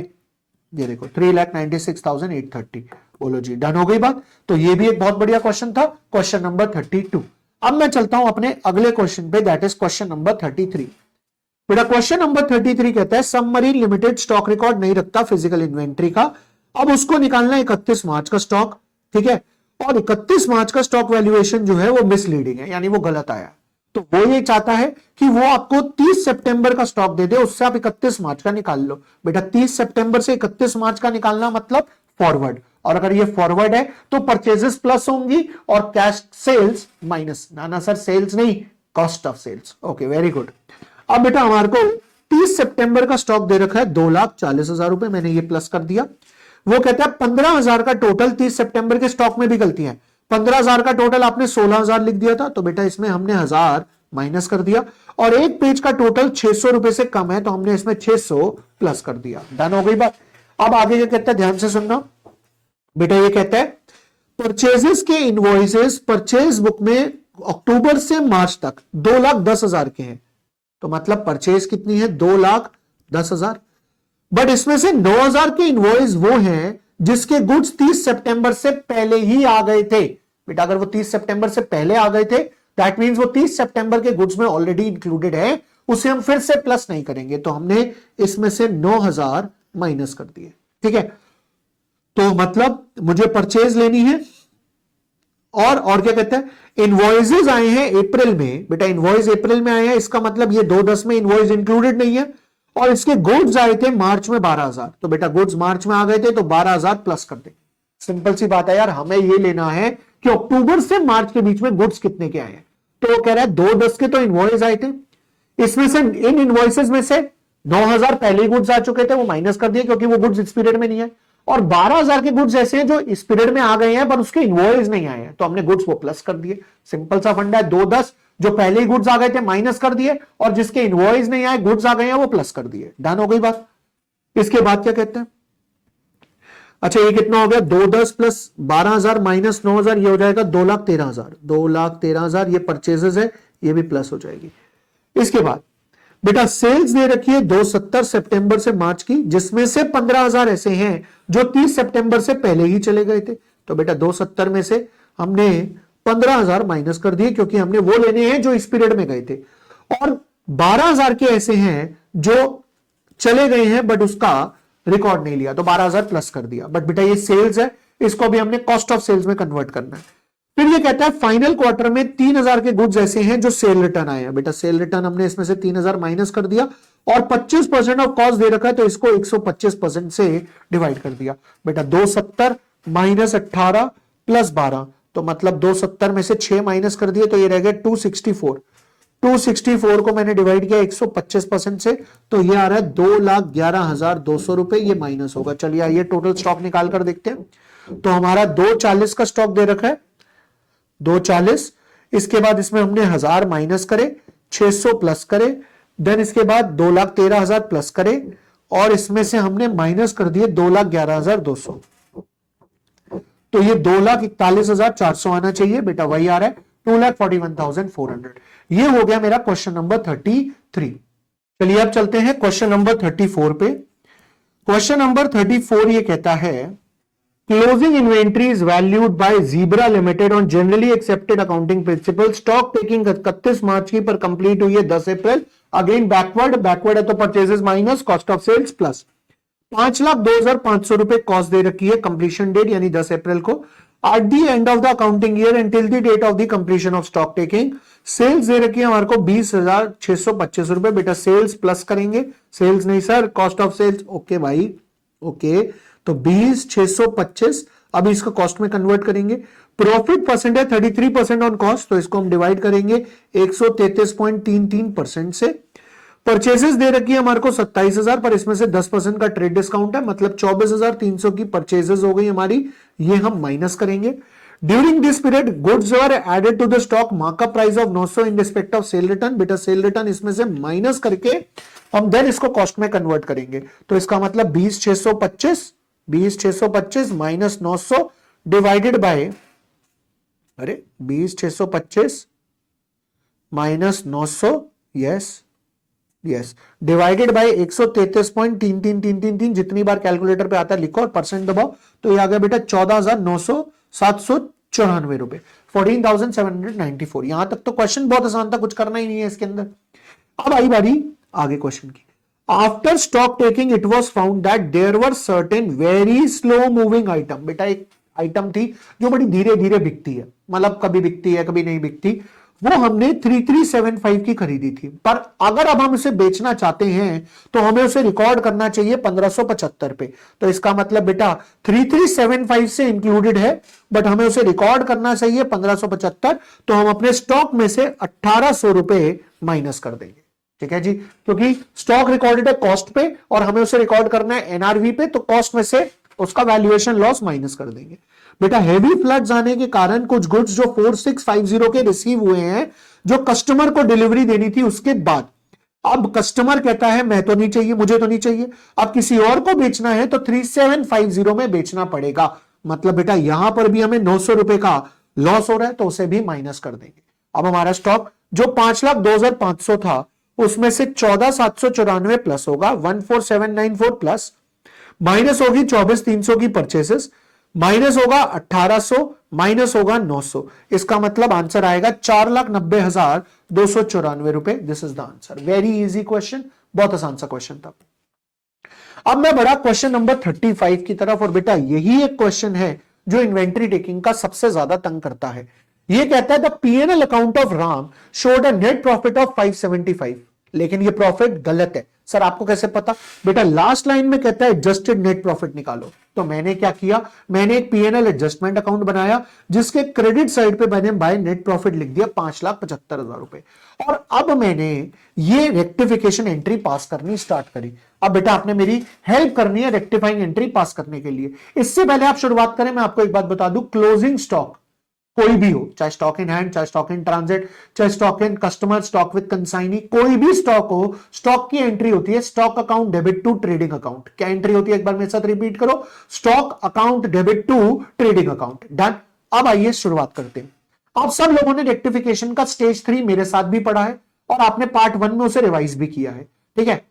ये देखो 3,96,830। बोलो जी डन हो गई बात। तो ये भी एक बहुत बढ़िया क्वेश्चन था, क्वेश्चन नंबर 32। अब मैं चलता हूं अपने अगले क्वेश्चन पे, दैट इज क्वेश्चन नंबर 33। बेटा क्वेश्चन नंबर 33 कहता है सबमरीन लिमिटेड स्टॉक रिकॉर्ड नहीं रखता फिजिकल इन्वेंट्री का। अब उसको निकालना है 31 मार्च का स्टॉक, ठीक है, और 31 मार्च का स्टॉक वैल्यूएशन जो है वो मिसलीडिंग है, यानी वो गलत आया। तो वो ये चाहता है कि वो आपको 30 सितंबर का स्टॉक दे दे, उससे आप 31 मार्च का निकाल लो। बेटा 30 सितंबर से 31 मार्च का निकालना मतलब फॉरवर्ड, और अगर ये फॉरवर्ड है तो परचेजेस प्लस होंगी और कैश सेल्स माइनस। ना सर सेल्स नहीं, cost of sales. Okay very good. अब बेटा हमारे को 30 सितंबर का स्टॉक दे रखा है 2,40,000 रुपए, मैंने ये प्लस कर दिया। वो कहता है 15,000 का टोटल 30 सितंबर के स्टॉक में भी गलती है। 15,000 का टोटल आपने 16,000 लिख दिया था, तो बेटा इसमें हमने 1,000 माइनस कर दिया, और एक पेज का टोटल 600 रुपए से कम है तो हमने इसमें 600 प्लस कर दिया। डन हो गई बात। अब आगे क्या कहता है, ध्यान से सुनना बेटा। ये कहता है परचेजेस के इनवॉइसेस परचेज बुक में अक्टूबर से मार्च तक 2,10,000 के हैं, तो मतलब परचेज कितनी है, 2,10,000। बट इसमें से 9,000 के इनवॉइस वो हैं जिसके गुड्स 30 सितंबर से पहले ही आ गए थे। बेटा अगर वो 30 सितंबर से पहले आ गए थे, दैट मींस वो 30 सितंबर के गुड्स में ऑलरेडी इंक्लूडेड है, उसे हम फिर से प्लस नहीं करेंगे, तो हमने इसमें से 9,000 माइनस कर दिए, ठीक है। तो मतलब मुझे परचेज लेनी है, और क्या कहते हैं, इनवॉइसेस आए हैं अप्रैल में। बेटा इनवॉइस अप्रैल में आए हैं, इसका मतलब ये 2/10 में इनवॉइस इंक्लूडेड नहीं है, और इसके गुड्स आए थे मार्च में 12,000, तो बेटा गुड्स मार्च में आ गए थे तो 12,000 प्लस कर दे। सिंपल सी बात है यार, हमें ये लेना है कि अक्टूबर से मार्च के बीच में गुड्स कितने के आए हैं। तो वो कह रहा है 2/10 के तो इनवॉइस आए थे, इसमें से इन इनवॉइसेस में से 9,000 पहले गुड्स आ चुके थे, वो माइनस कर दिए क्योंकि वो गुड्स इस पीरियड में नहीं है, और 12,000 के गुड्स ऐसे हैं जो इस पीरियड में आ गए हैं पर उसके इनवॉइस नहीं आए हैं, तो हमने गुड्स वो प्लस कर दिए। सिंपल सा फंडा है, 2/10 जो पहले ही गुड्स आ गए थे माइनस कर दिए, और जिसके इनवॉइस नहीं आए गुड्स आ गए हैं वो प्लस कर दिए। डन हो गई बात। इसके बाद क्या कहते हैं, अच्छा ये कितना हो गया, 210 प्लस 12,000 माइनस 9,000, ये हो जाएगा 2,13,000। 2,13,000 ये परचेजेस है, ये भी प्लस हो जाएगी। इसके बाद बेटा सेल्स दे रखी है 270 सितंबर से मार्च की, जिसमें से 15,000 ऐसे हैं जो 30 सितंबर से पहले ही चले गए थे। तो बेटा 270 में से हमने 15,000 माइनस कर दिए, क्योंकि हमने वो लेने हैं जो इस पीरियड में गए थे, और 12,000 के ऐसे हैं जो चले गए हैं बट उसका रिकॉर्ड नहीं लिया, तो 12,000 प्लस कर दिया। बट बेटा ये सेल्स है, इसको भी हमने कॉस्ट ऑफ सेल्स में कन्वर्ट करना है। फिर ये कहता है फाइनल क्वार्टर में 3,000 के गुड्स ऐसे हैं जो सेल रिटर्न आए हैं। बेटा सेल रिटर्न हमने इसमें से 3,000 माइनस कर दिया, और 25% ऑफ कॉस्ट दे रखा है, तो इसको 125% से डिवाइड कर दिया। बेटा 270 माइनस 18 प्लस 12, तो मतलब 270 में से 6 माइनस कर दिए, तो ये रह गया 264। 264 को मैंने डिवाइड किया 125% से, तो ये आ रहा है 2,11,200 रुपए, ये माइनस होगा। चलिए आइए टोटल स्टॉक निकाल कर देखते हैं। तो हमारा 240 का स्टॉक दे रखा है, 240। इसके बाद इसमें हमने 1000 माइनस करे, 600 प्लस करे, देन इसके बाद 2,13,000 प्लस करे, और इसमें से हमने माइनस कर दिए 2,11,200, तो ये 2,41,400 आना चाहिए। बेटा वही आ रहा है 2,41,400। ये हो गया मेरा क्वेश्चन नंबर 33। चलिए अब चलते हैं क्वेश्चन नंबर 34 पे। क्वेश्चन नंबर 34 ये कहता है closing inventory is valued bye zebra limited on generally accepted accounting principle. Stock taking 31 मार्च की पर कंप्लीट हुई है 10 अप्रैल। अगेन बैकवर्ड है तो purchases minus cost of sales plus 5,02,500 रुपए कॉस्ट दे रखी है। कंप्लीशन डेट यानी 10 अप्रैल को। At the end of the accounting year and till the date of the completion of stock taking sales दे रखी है हमारे को 20,625 रुपए। बेटा सेल्स प्लस करेंगे, सेल्स नहीं sir, cost of sales. Okay भाई ओके, तो 20,625 अभी इसको कॉस्ट में कन्वर्ट करेंगे। प्रॉफिट परसेंट है 33% ऑन कॉस्ट, तो इसको हम डिवाइड करेंगे 133.33% से। परचेसेस दे रखी है हमारे को 27,000, पर इसमें से 10% का ट्रेड डिस्काउंट है, मतलब 24,300 की परचेसेस हो गई हमारी, ये हम माइनस करेंगे। During this period goods were added to the stock markup price of 900 in respect of sale return. बेटा सेल रिटर्न इसमें से माइनस करके हम देन इसको कॉस्ट में कन्वर्ट करेंगे, तो इसका मतलब 20,625 minus 900 divided by 20,625 minus 900 yes divided by 133.3333, जितनी बार कैलकुलेटर पे आता है लिखो और परसेंट दबाओ, तो ये आ गया बेटा 14,900,794 रुपए, 14,794। यहां तक तो क्वेश्चन बहुत आसान था, कुछ करना ही नहीं है इसके अंदर। अब आई बारी आगे क्वेश्चन की। After stock taking it was found that there were certain very slow moving item. बेटा एक आइटम थी जो बड़ी धीरे धीरे बिकती है, मतलब कभी बिकती है कभी नहीं बिकती, वो हमने 3375 की खरीदी थी, पर अगर अब हम उसे बेचना चाहते हैं तो हमें उसे रिकॉर्ड करना चाहिए 1575 पे। तो इसका मतलब बेटा 3375 से इंक्लूडेड है, बट हमें उसे रिकॉर्ड करना चाहिए 1575, तो हम अपने स्टॉक में से 1800 रुपए माइनस कर देंगे। ठीक है जी, क्योंकि स्टॉक रिकॉर्डेड है कॉस्ट पे और हमें उसे रिकॉर्ड करना है एनआरवी पे, तो कॉस्ट में से उसका वैल्यूएशन लॉस माइनस कर देंगे। बेटा हेवी फ्लड्स आने के कारण कुछ गुड्स जो 4650 के रिसीव हुए हैं, जो कस्टमर को डिलीवरी देनी थी उसके बाद, अब कस्टमर कहता है मैं तो नहीं चाहिए, मुझे तो नहीं चाहिए, अब किसी और को बेचना है तो 3750 में बेचना पड़ेगा। मतलब बेटा यहां पर भी हमें 900 रुपए का लॉस हो रहा है, तो उसे भी माइनस कर देंगे। अब हमारा स्टॉक जो 5,02,500 था उसमें से 14,794 प्लस होगा 14,794 प्लस, माइनस होगी 24,300 की परचेसेस, माइनस होगा 1800, माइनस होगा 900। इसका मतलब आंसर आएगा 4,90,294 रुपए। This is the answer. Very easy question, बहुत आसान सा क्वेश्चन था। अब मैं बढ़ा क्वेश्चन नंबर 35 की तरफ, और बेटा यही एक क्वेश्चन है जो इन्वेंट्री टेकिंग का सबसे ज्यादा तंग करता है। ये कहता है the PNL account of Ram showed a net profit of 575, लेकिन ये प्रॉफिट गलत है। सर आपको कैसे पता? बेटा लास्ट लाइन में कहता है एडजस्टेड नेट प्रॉफिट निकालो, तो मैंने क्या किया, मैंने एक पीएनएल एडजस्टमेंट अकाउंट बनाया जिसके क्रेडिट साइड पे मैंने बाय नेट प्रॉफिट लिख दिया 5,75,000 रुपए, और अब मैंने ये रेक्टिफिकेशन एंट्री पास करनी स्टार्ट करी। अब बेटा आपने मेरी हेल्प करनी है रेक्टिफाइंग एंट्री पास करने के लिए। इससे पहले आप शुरुआत करें, मैं आपको एक बात बता दूं, क्लोजिंग स्टॉक कोई भी हो, चाहे स्टॉक इन हैंड, चाहे स्टॉक इन ट्रांजिट, चाहे stock in customer, stock with consignee, कोई भी स्टॉक हो, स्टॉक की एंट्री होती है stock account debit to trading account. क्या एंट्री होती है, एक बार मेरे साथ रिपीट करो, stock account debit to trading account. Done. अब आइए शुरुआत करते हैं। आप सब लोगों ने रेक्टिफिकेशन का स्टेज 3 मेरे साथ भी पढ़ा है और आपने पार्ट 1 में उसे रिवाइज भी किया है, ठीक है।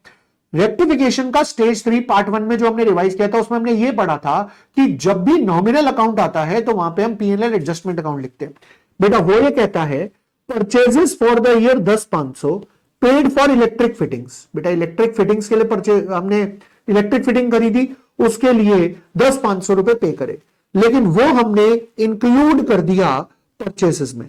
रेक्टिफिकेशन का स्टेज 3 पार्ट 1 में जो हमने रिवाइज किया था उसमें हमने ये पढ़ा था कि जब भी नॉमिनल अकाउंट आता है तो वहां पे हम पीएनएल एडजस्टमेंट अकाउंट लिखते हैं। बेटा वो ये कहता है purchases for the year 10,500 paid for electric fittings. बेटा इलेक्ट्रिक फिटिंग्स के लिए परचेज, हमने इलेक्ट्रिक फिटिंग खरीदी, उसके लिए 10,500 रुपए पे करे, लेकिन वो हमने इंक्लूड कर दिया परचेसेस में,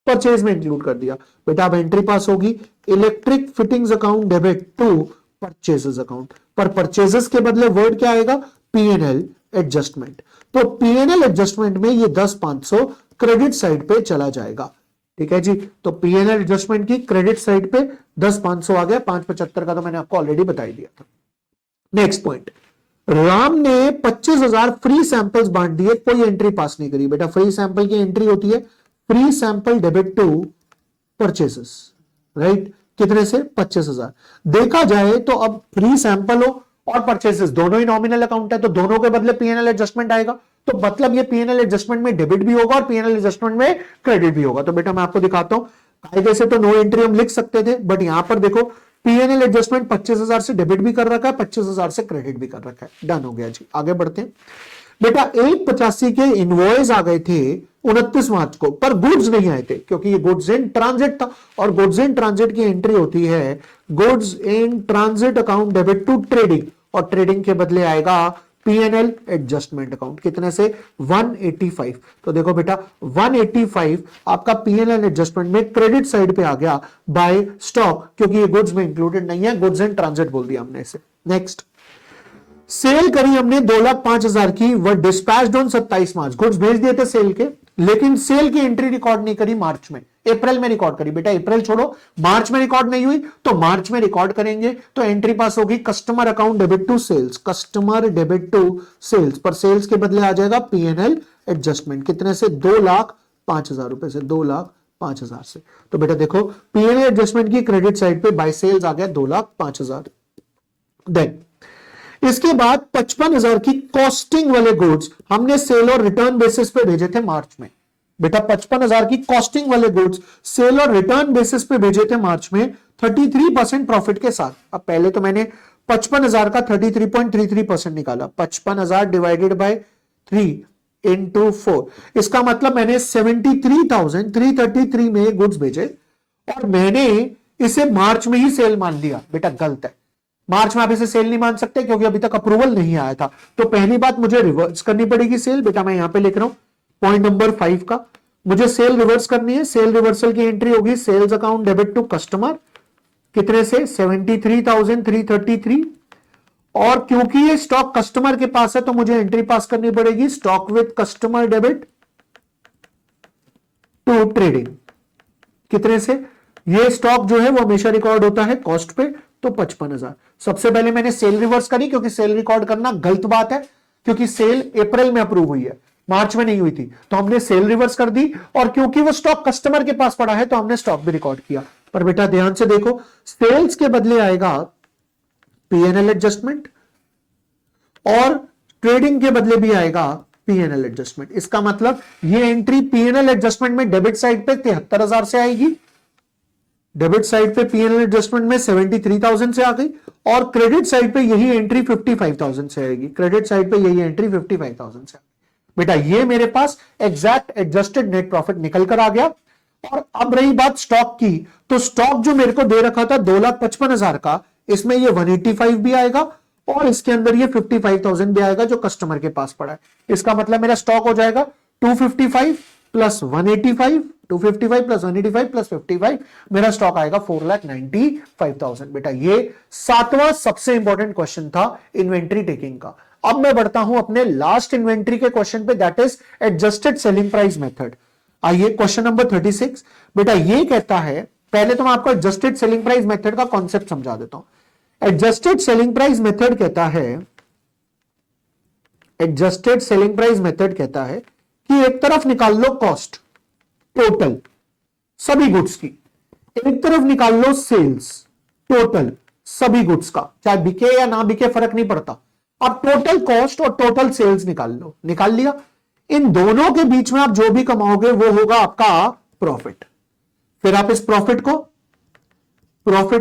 परचेज में इंक्लूड कर दिया। बेटा अब एंट्री पास होगी electric fittings account debit to purchases account, पर परचेजेस के बदले वर्ड क्या आएगा, पीएनएल एडजस्टमेंट। तो पीएनएल एडजस्टमेंट में ये 10,500 क्रेडिट साइड पे चला जाएगा, ठीक है जी। तो पीएनएल एडजस्टमेंट की क्रेडिट साइड पे 10,500 आ गया, 575 का तो मैंने आपको ऑलरेडी बता ही दिया था। नेक्स्ट पॉइंट, राम ने 25,000 फ्री सैंपल्स बांट दिए, कोई एंट्री पास नहीं करी। बेटा फ्री सैंपल की एंट्री होती है free sample debit to purchases, right. कितने से, 25,000। देखा जाए तो अब फ्री सैंपल हो और परचेसेस दोनों ही नॉमिनल अकाउंट है, तो दोनों के बदले पीएनएल एडजस्टमेंट आएगा, तो मतलब ये पीएनएल एडजस्टमेंट में डेबिट भी होगा और पीएनएल एडजस्टमेंट में क्रेडिट भी होगा। तो बेटा मैं आपको दिखाता हूं, कायदे से तो नो एंट्री हम लिख सकते थे, बट यहां पर देखो पीएनएल एडजस्टमेंट 25,000 से डेबिट भी कर रखा है, 25,000 से क्रेडिट भी कर रखा है। डन हो गया जी, आगे बढ़ते हैं। बेटा 185 के इनवॉइस आ गए थे 29 मार्च को, पर गुड्स नहीं आए थे क्योंकि ये गुड्स इन ट्रांजिट था, और गुड्स इन ट्रांजिट की एंट्री होती है goods in transit account debit to trading, और ट्रेडिंग के बदले आएगा पीएनएल एडजस्टमेंट अकाउंट। कितने से, 185। तो देखो बेटा 185 आपका पीएनएल एडजस्टमेंट में क्रेडिट साइड पे आ गया बाय स्टॉक, क्योंकि ये गुड्स में इंक्लूडेड नहीं है, गुड्स इन ट्रांजिट बोल दिया हमने इसे। नेक्स्ट, सेल करी हमने 2,05,000 की, वह डिस्पैच्ड ऑन 27 मार्च, गुड्स भेज दिए थे सेल के, लेकिन सेल की एंट्री रिकॉर्ड नहीं करी मार्च में, अप्रैल में रिकॉर्ड करी। बेटा अप्रैल छोड़ो, मार्च में रिकॉर्ड नहीं हुई तो मार्च में रिकॉर्ड करेंगे, तो एंट्री पास होगी customer account debit to sales, customer debit to sales, पर सेल्स के बदले आ जाएगा पीएनएल एडजस्टमेंट। कितने से, 2,05,000 रुपए से, 2,05,000 से। तो बेटा देखो पीएनएल एडजस्टमेंट की क्रेडिट साइड पे बाय सेल्स आ गया 2,05,000। देन इसके बाद 55,000 की कॉस्टिंग वाले गुड्स हमने सेल और रिटर्न बेसिस पे भेजे थे मार्च में। बेटा 55,000 की कॉस्टिंग वाले गुड्स सेल और रिटर्न बेसिस पे भेजे थे मार्च में 33% प्रॉफिट के साथ। अब पहले तो मैंने 55,000 का 33.33% निकाला, 55,000 डिवाइडेड बाय 3 इंटू 4, इसका मतलब मैंने 73,333 में गुड्स भेजे और मैंने इसे मार्च में ही सेल मान लिया। बेटा गलत है, मार्च में आप इसे सेल नहीं मान सकते क्योंकि अभी तक अप्रूवल नहीं आया था। तो पहली बात मुझे रिवर्स करनी पड़ेगी सेल। बेटा मैं यहां पे लिख रहा हूं पॉइंट नंबर 5 का, मुझे सेल रिवर्स करनी है। सेल रिवर्सल की एंट्री होगी sales account debit to customer, कितने से, 73,333, और क्योंकि ये स्टॉक कस्टमर के पास है तो मुझे एंट्री पास करनी पड़ेगी stock with customer debit to trading. कितने से, ये स्टॉक जो है वो हमेशा रिकॉर्ड होता है कॉस्ट पे, तो 55,000। सबसे पहले मैंने सेल रिवर्स करी क्योंकि सेल रिकॉर्ड करना गलत बात है, क्योंकि सेल अप्रैल में अप्रूव हुई है, मार्च में नहीं हुई थी, तो हमने सेल रिवर्स कर दी, और क्योंकि वो स्टॉक कस्टमर के पास पड़ा है तो हमने स्टॉक भी रिकॉर्ड किया। पर बेटा ध्यान से देखो, सेल्स के बदले आएगा पीएनएल एडजस्टमेंट और ट्रेडिंग के बदले भी आएगा पीएनएल एडजस्टमेंट। इसका मतलब ये एंट्री पीएनएल एडजस्टमेंट में डेबिट साइड पे 73,000 से आएगी, डेबिट साइड पे पीएनएल एडजस्टमेंट में 73,000 से आ गई, और क्रेडिट साइड पे यही एंट्री 55,000 से आएगी, क्रेडिट साइड पे यही एंट्री 55,000 से। बेटा ये मेरे पास एग्जैक्ट एडजस्टेड नेट प्रॉफिट निकल कर आ गया। और अब रही बात स्टॉक की, तो स्टॉक जो मेरे को दे रखा था 2,55,000 का, इसमें ये 185 भी आएगा और इसके अंदर ये 55,000 भी आएगा जो कस्टमर के पास पड़ा है। इसका मतलब मेरा स्टॉक हो जाएगा 255 प्लस 185, 255 प्लस 185 प्लस 55, मेरा स्टॉक आएगा 4,95,000। बेटा ये 7वां सबसे इंपॉर्टेंट क्वेश्चन था इन्वेंट्री टेकिंग का। अब मैं बढ़ता हूं अपने लास्ट इन्वेंट्री के क्वेश्चन पे, that is adjusted selling price method. आइए क्वेश्चन नंबर 36। बेटा ये कहता है, पहले तो मैं आपको एडजस्टेड सेलिंग प्राइस मेथड का कॉन्सेप्ट समझा देता हूं। एडजस्टेड सेलिंग प्राइस मेथड कहता है, एडजस्टेड सेलिंग प्राइस मेथड कहता है कि एक तरफ निकाल लो कॉस्ट टोटल सभी गुड्स की, एक तरफ निकाल लो सेल्स टोटल सभी गुड्स का, चाहे बिके या ना बिके फर्क नहीं पड़ता। अब टोटल कॉस्ट और टोटल सेल्स निकाल लो, निकाल लिया। इन दोनों के बीच में आप जो भी कमाओगे वो होगा आपका प्रॉफिट। फिर आप इस प्रॉफिट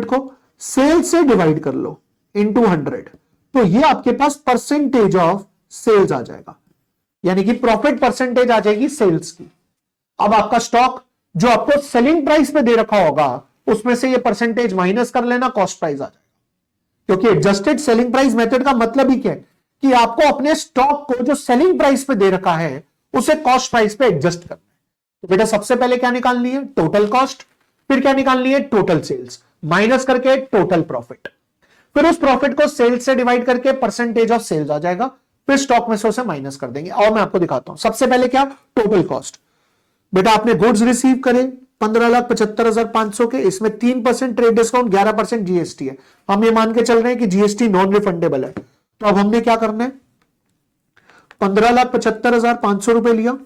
को सेल्स से डिवाइड कर लो इनटू 100, तो ये आपके पास परसेंटेज ऑफ सेल्स आ जाएगा, यानी कि प्रॉफिट परसेंटेज आ जाएगी सेल्स की। अब आपका स्टॉक जो आपको सेलिंग प्राइस पे दे रखा होगा उसमें से ये परसेंटेज माइनस कर लेना, कॉस्ट प्राइस आ जाएगा। क्योंकि एडजस्टेड सेलिंग प्राइस मेथड का मतलब ही क्या है कि आपको अपने स्टॉक को जो सेलिंग प्राइस पे दे रखा है उसे कॉस्ट प्राइस पे एडजस्ट करना है। तो बेटा सबसे पहले क्या निकालनी है? Total cost. फिर क्या निकालनी है? टोटल सेल्स माइनस करके टोटल प्रॉफिट। फिर उस प्रॉफिट को सेल्स से डिवाइड करके परसेंटेज ऑफ सेल्स आ जाएगा। फिर स्टॉक में से उसे माइनस कर देंगे। और मैं आपको दिखाता हूं। सबसे पहले क्या? Total cost. बेटा आपने गुड्स रिसीव करे 15,75,500 के, इसमें 3% ट्रेड डिस्काउंट, 11% जीएसटी है। हम ये मान के चल रहे हैं कि जीएसटी नॉन रिफंडेबल है। तो अब हमने क्या करना है? 15,75,500 रुपए लिया,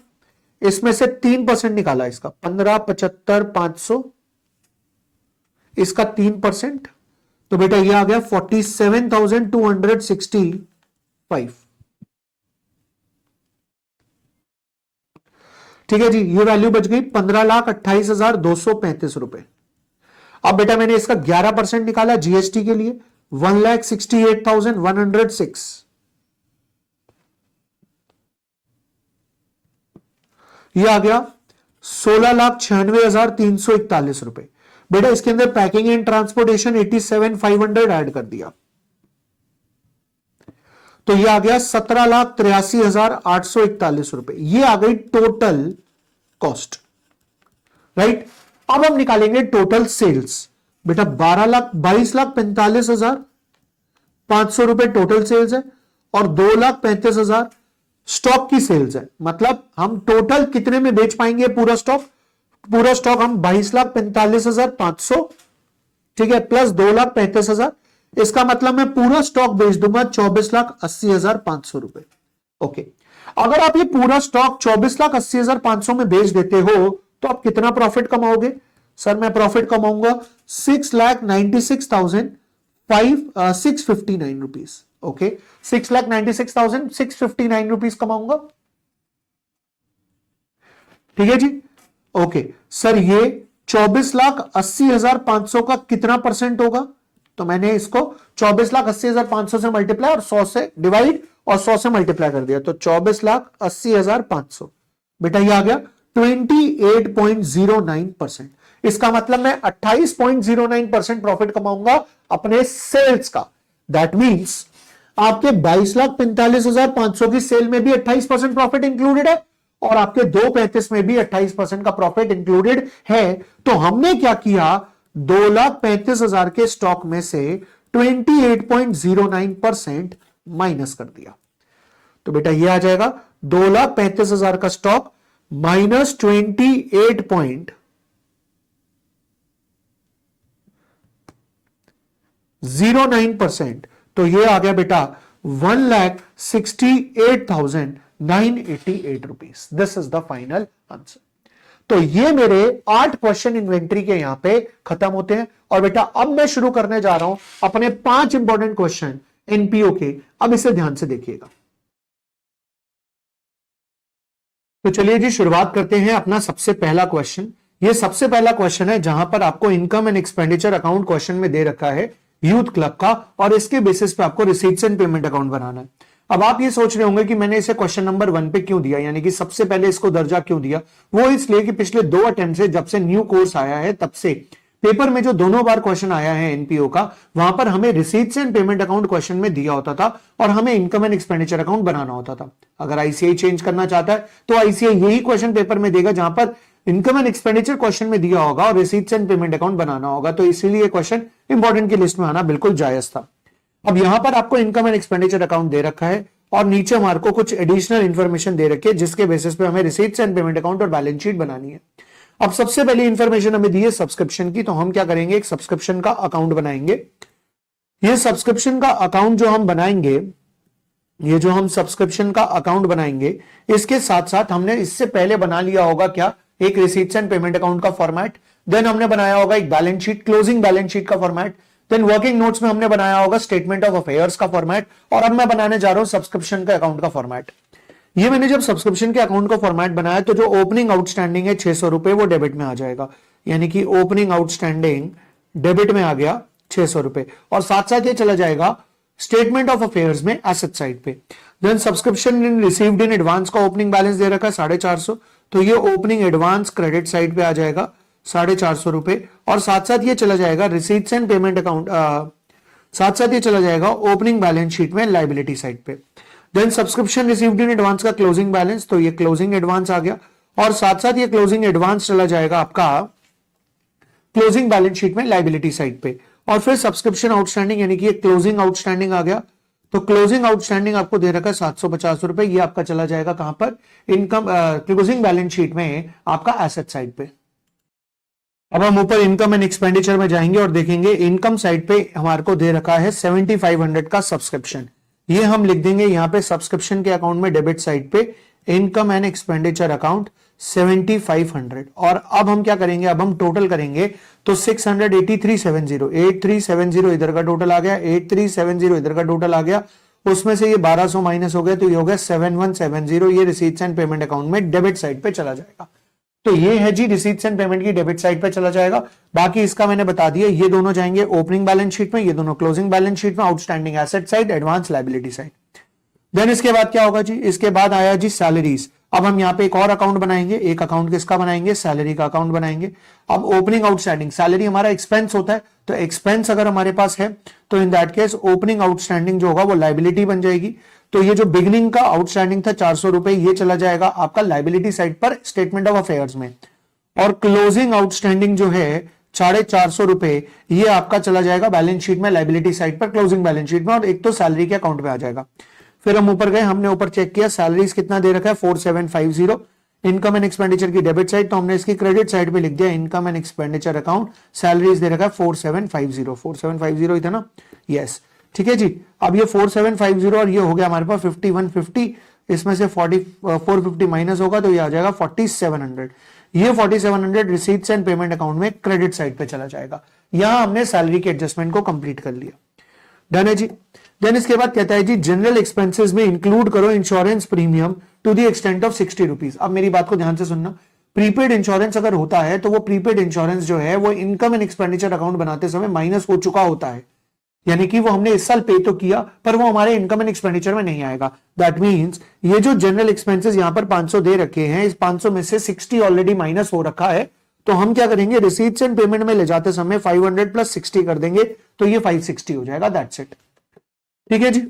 इसमें से 3% निकाला इसका, 15,75,500, इसका 3%, तो बेटा ये आ गया 47,265। ठीक है जी, ये वैल्यू बच गई 15,28,235 रुपए। अब बेटा मैंने इसका 11% निकाला जीएसटी के लिए, 1,68,106। ये आ गया 16,96,341 रुपए। बेटा इसके अंदर पैकिंग एंड ट्रांसपोर्टेशन 87,500 ऐड कर दिया, तो ये आ गया 17,83,841 रुपए। ये आ गई टोटल कॉस्ट, राइट। अब हम निकालेंगे टोटल सेल्स। बेटा 22,45,500 रुपए टोटल सेल्स है और 2,35,000 स्टॉक की सेल्स है। मतलब हम टोटल कितने में बेच पाएंगे पूरा स्टॉक? पूरा स्टॉक हम 22,45,500, ठीक है, प्लस 2,35,000। इसका मतलब मैं पूरा स्टॉक बेच दूंगा 24,80,500 रुपए। ओके, अगर आप ये पूरा स्टॉक 24,80,500 में बेच देते हो तो आप कितना प्रॉफिट कमाओगे? सर मैं प्रॉफिट कमाऊंगा 6,96,659 रुपीज। ओके, 6,96,659 रुपीज कमाऊंगा। ठीक है जी। ओके सर, ये 24,80,500 का कितना परसेंट होगा? तो मैंने इसको 24,80,500 से मल्टीप्लाई और 100 से डिवाइड और 100 से मल्टीप्लाई कर दिया, तो 24,80,500। बेटा ये आ गया 28.09%। इसका मतलब मैं 28.09% प्रॉफिट कमाऊंगा अपने सेल्स का। दैट मींस आपके 22,45,500 की सेल में भी 28% प्रॉफिट इंक्लूडेड है और आपके 2,35 में भी 28% का प्रॉफिट इंक्लूडेड है। तो हमने क्या किया? 2,35,000 के स्टॉक में से 28.09% माइनस कर दिया। तो बेटा ये आ जाएगा 2,35,000 का स्टॉक माइनस 28.09%, तो ये आ गया बेटा 1,68,988 rupees. This is the final answer. तो ये मेरे 8 क्वेश्चन इन्वेंट्री के यहां पे खत्म होते हैं। और बेटा अब मैं शुरू करने जा रहा हूं अपने 5 इंपॉर्टेंट क्वेश्चन एनपीओ के। अब इसे ध्यान से देखिएगा। तो चलिए जी शुरुआत करते हैं अपना सबसे पहला क्वेश्चन। ये सबसे पहला क्वेश्चन है जहां पर आपको income and expenditure account question में दे रखा है यूथ क्लब का, और इसके बेसिस पे आपको रिसीट्स एंड पेमेंट अकाउंट बनाना है। अब आप ये सोच रहे होंगे कि मैंने इसे क्वेश्चन नंबर 1 पे क्यों दिया, यानी कि सबसे पहले इसको दर्जा क्यों दिया। वो इसलिए कि पिछले 2 अटेम्प्ट से, जब से न्यू कोर्स आया है तब से पेपर में जो दोनों बार क्वेश्चन आया है एनपीओ का, वहां पर हमें receipts and payment account question में दिया होता था और हमें इनकम एंड एक्सपेंडिचर अकाउंट बनाना होता था। अगर आईसीआई चेंज करना चाहता है तो आईसीआई यही क्वेश्चन पेपर में देगा जहां पर इनकम एंड एक्सपेंडिचर क्वेश्चन में दिया होगा और रिसीट्स एंड पेमेंट अकाउंट बनाना होगा। तो इसीलिए क्वेश्चन इंपॉर्टेंट की लिस्ट में आना बिल्कुल जायज था। अब यहां पर आपको इनकम एंड एक्सपेंडिचर अकाउंट दे रखा है और नीचे हमारे को कुछ एडिशनल इंफॉर्मेशन दे रखी है जिसके बेसिस पे हमें रिसीट्स एंड पेमेंट अकाउंट और बैलेंस शीट बनानी है। अब सबसे पहले इंफॉर्मेशन हमें दी है सब्सक्रिप्शन की, तो हम क्या करेंगे? एक सब्सक्रिप्शन का अकाउंट बनाएंगे। ये सब्सक्रिप्शन का अकाउंट जो हम बनाएंगे ये जो हम सब्सक्रिप्शन का अकाउंट बनाएंगे, इसके साथ साथ हमने इससे पहले बना लिया होगा क्या, एक रिसीट्स एंड पेमेंट अकाउंट का फॉर्मेट, देन हमने बनाया होगा एक balance sheet, closing balance sheet का फॉर्मेट, देन वर्किंग नोट्स में हमने बनाया होगा स्टेटमेंट ऑफ अफेयर्स का फॉर्मेट, और अब मैं बनाने जा रहा हूं सब्सक्रिप्शन के अकाउंट का फॉर्मेट। ये मैंने जब सब्सक्रिप्शन के अकाउंट का फॉर्मेट बनाया तो जो ओपनिंग आउटस्टैंडिंग है 600 रुपए, वो डेबिट में आ जाएगा, यानी कि ओपनिंग आउटस्टैंडिंग डेबिट में आ गया 600 रुपए, और साथ साथ ये चला जाएगा स्टेटमेंट ऑफ अफेयर्स में एसेट साइड पे। Then subscription in received in advance का ओपनिंग बैलेंस दे रखा है 450, तो ये ओपनिंग एडवांस क्रेडिट साइड पे आ जाएगा 450 रुपए, और साथ साथ ये चला जाएगा रिसीट्स एंड पेमेंट अकाउंट, साथ साथ ये चला जाएगा ओपनिंग बैलेंस शीट में लाइबिलिटी साइड पे। Then subscription received in advance का क्लोजिंग बैलेंस, तो ये क्लोजिंग एडवांस आ गया, और साथ साथ ये क्लोजिंग एडवांस चला जाएगा आपका क्लोजिंग बैलेंस शीट में लाइबिलिटी साइड पे। और फिर सब्सक्रिप्शन आउटस्टैंडिंग यानी कि क्लोजिंग आउटस्टैंडिंग आ गया, तो क्लोजिंग आउटस्टैंडिंग आपको दे रखा है 750 रुपए, ये आपका चला जाएगा कहां पर, इनकम क्लोजिंग बैलेंस शीट में आपका एसेट साइड पे। अब हम ऊपर इनकम एंड एक्सपेंडिचर में जाएंगे और देखेंगे इनकम साइड पे हमारे को दे रखा है 7500 का सब्सक्रिप्शन, ये हम लिख देंगे यहां पे सब्सक्रिप्शन के अकाउंट में डेबिट साइड पे इनकम एंड एक्सपेंडिचर अकाउंट 7500। और अब हम क्या करेंगे, अब हम टोटल करेंगे तो 68370, 8370 इधर का टोटल आ गया, 8370 इधर का टोटल आ गया, उसमें से ये 1200 माइनस हो गया, तो ये हो गया 7170, ये रिसीट्स एंड पेमेंट अकाउंट में डेबिट साइड पे चला जाएगा। तो ये है जी रिसीट्स एंड पेमेंट की डेबिट साइड पे चला जाएगा। बाकी इसका मैंने बता दिया, ये दोनों जाएंगे ओपनिंग बैलेंस शीट में, ये दोनों क्लोजिंग बैलेंस शीट में, outstanding asset side, advance liability side. Then इसके बाद क्या होगा जी, इसके बाद आया जी सैलरीज। अब हम यहाँ पे एक और अकाउंट बनाएंगे, एक अकाउंट किसका बनाएंगे, सैलरी का अकाउंट बनाएंगे। अब ओपनिंग आउटस्टैंडिंग, सैलरी हमारा एक्सपेंस होता है, तो एक्सपेंस अगर हमारे पास है तो in that case opening outstanding जो होगा वो लायबिलिटी बन जाएगी। तो ये जो बिगिनिंग का आउटस्टैंडिंग था 400 रुपए, ये चला जाएगा आपका लायबिलिटी साइड पर स्टेटमेंट ऑफ अफेयर्स में, और क्लोजिंग आउटस्टैंडिंग जो है 450 रुपए, ये आपका चला जाएगा बैलेंस शीट में लायबिलिटी साइड पर, क्लोजिंग बैलेंस शीट में, और एक तो सैलरी के अकाउंट में आ जाएगा। फिर हम ऊपर गए, हमने ऊपर चेक किया सैलरीज कितना दे रखा है 4750, इनकम एंड एक्सपेंडिचर की डेबिट साइड, तो हमने इसकी क्रेडिट साइड पे लिख दिया income and expenditure account, salaries दे रखा है 4750, 4750 ही था ना, यस ठीक है जी। अब ये 4750 और ये हो गया हमारे पास 5150, इसमें से 450 माइनस होगा तो ये आ जाएगा 4700, ये 4700 रिसीट्स एंड पेमेंट अकाउंट में क्रेडिट साइड पे चला जाएगा। यहां हमने सैलरी के एडजस्टमेंट को कंप्लीट कर लिया, डन है जी। देन इसके बाद कहता है जी जनरल एक्सपेंसेस में इंक्लूड करो insurance premium to the extent of 60 rupees. अब मेरी बात को ध्यान से सुनना, प्रीपेड इंश्योरेंस अगर होता है तो वो प्रीपेड इंश्योरेंस जो है वो इनकम एंड एक्सपेंडिचर अकाउंट बनाते समय माइनस हो चुका होता है, यानी कि वो हमने इस साल पे तो किया पर वो हमारे इनकम एंड एक्सपेंडिचर में नहीं आएगा। दैट मींस ये जो जनरल एक्सपेंसेस यहां पर 500 दे रखे हैं, इस 500 में से 60 ऑलरेडी माइनस हो रखा है, तो हम क्या करेंगे रिसीट्स एंड पेमेंट में ले जाते समय 500 प्लस 60 कर देंगे, तो ये 560 हो जाएगा, दैट्स इट, ठीक है जी।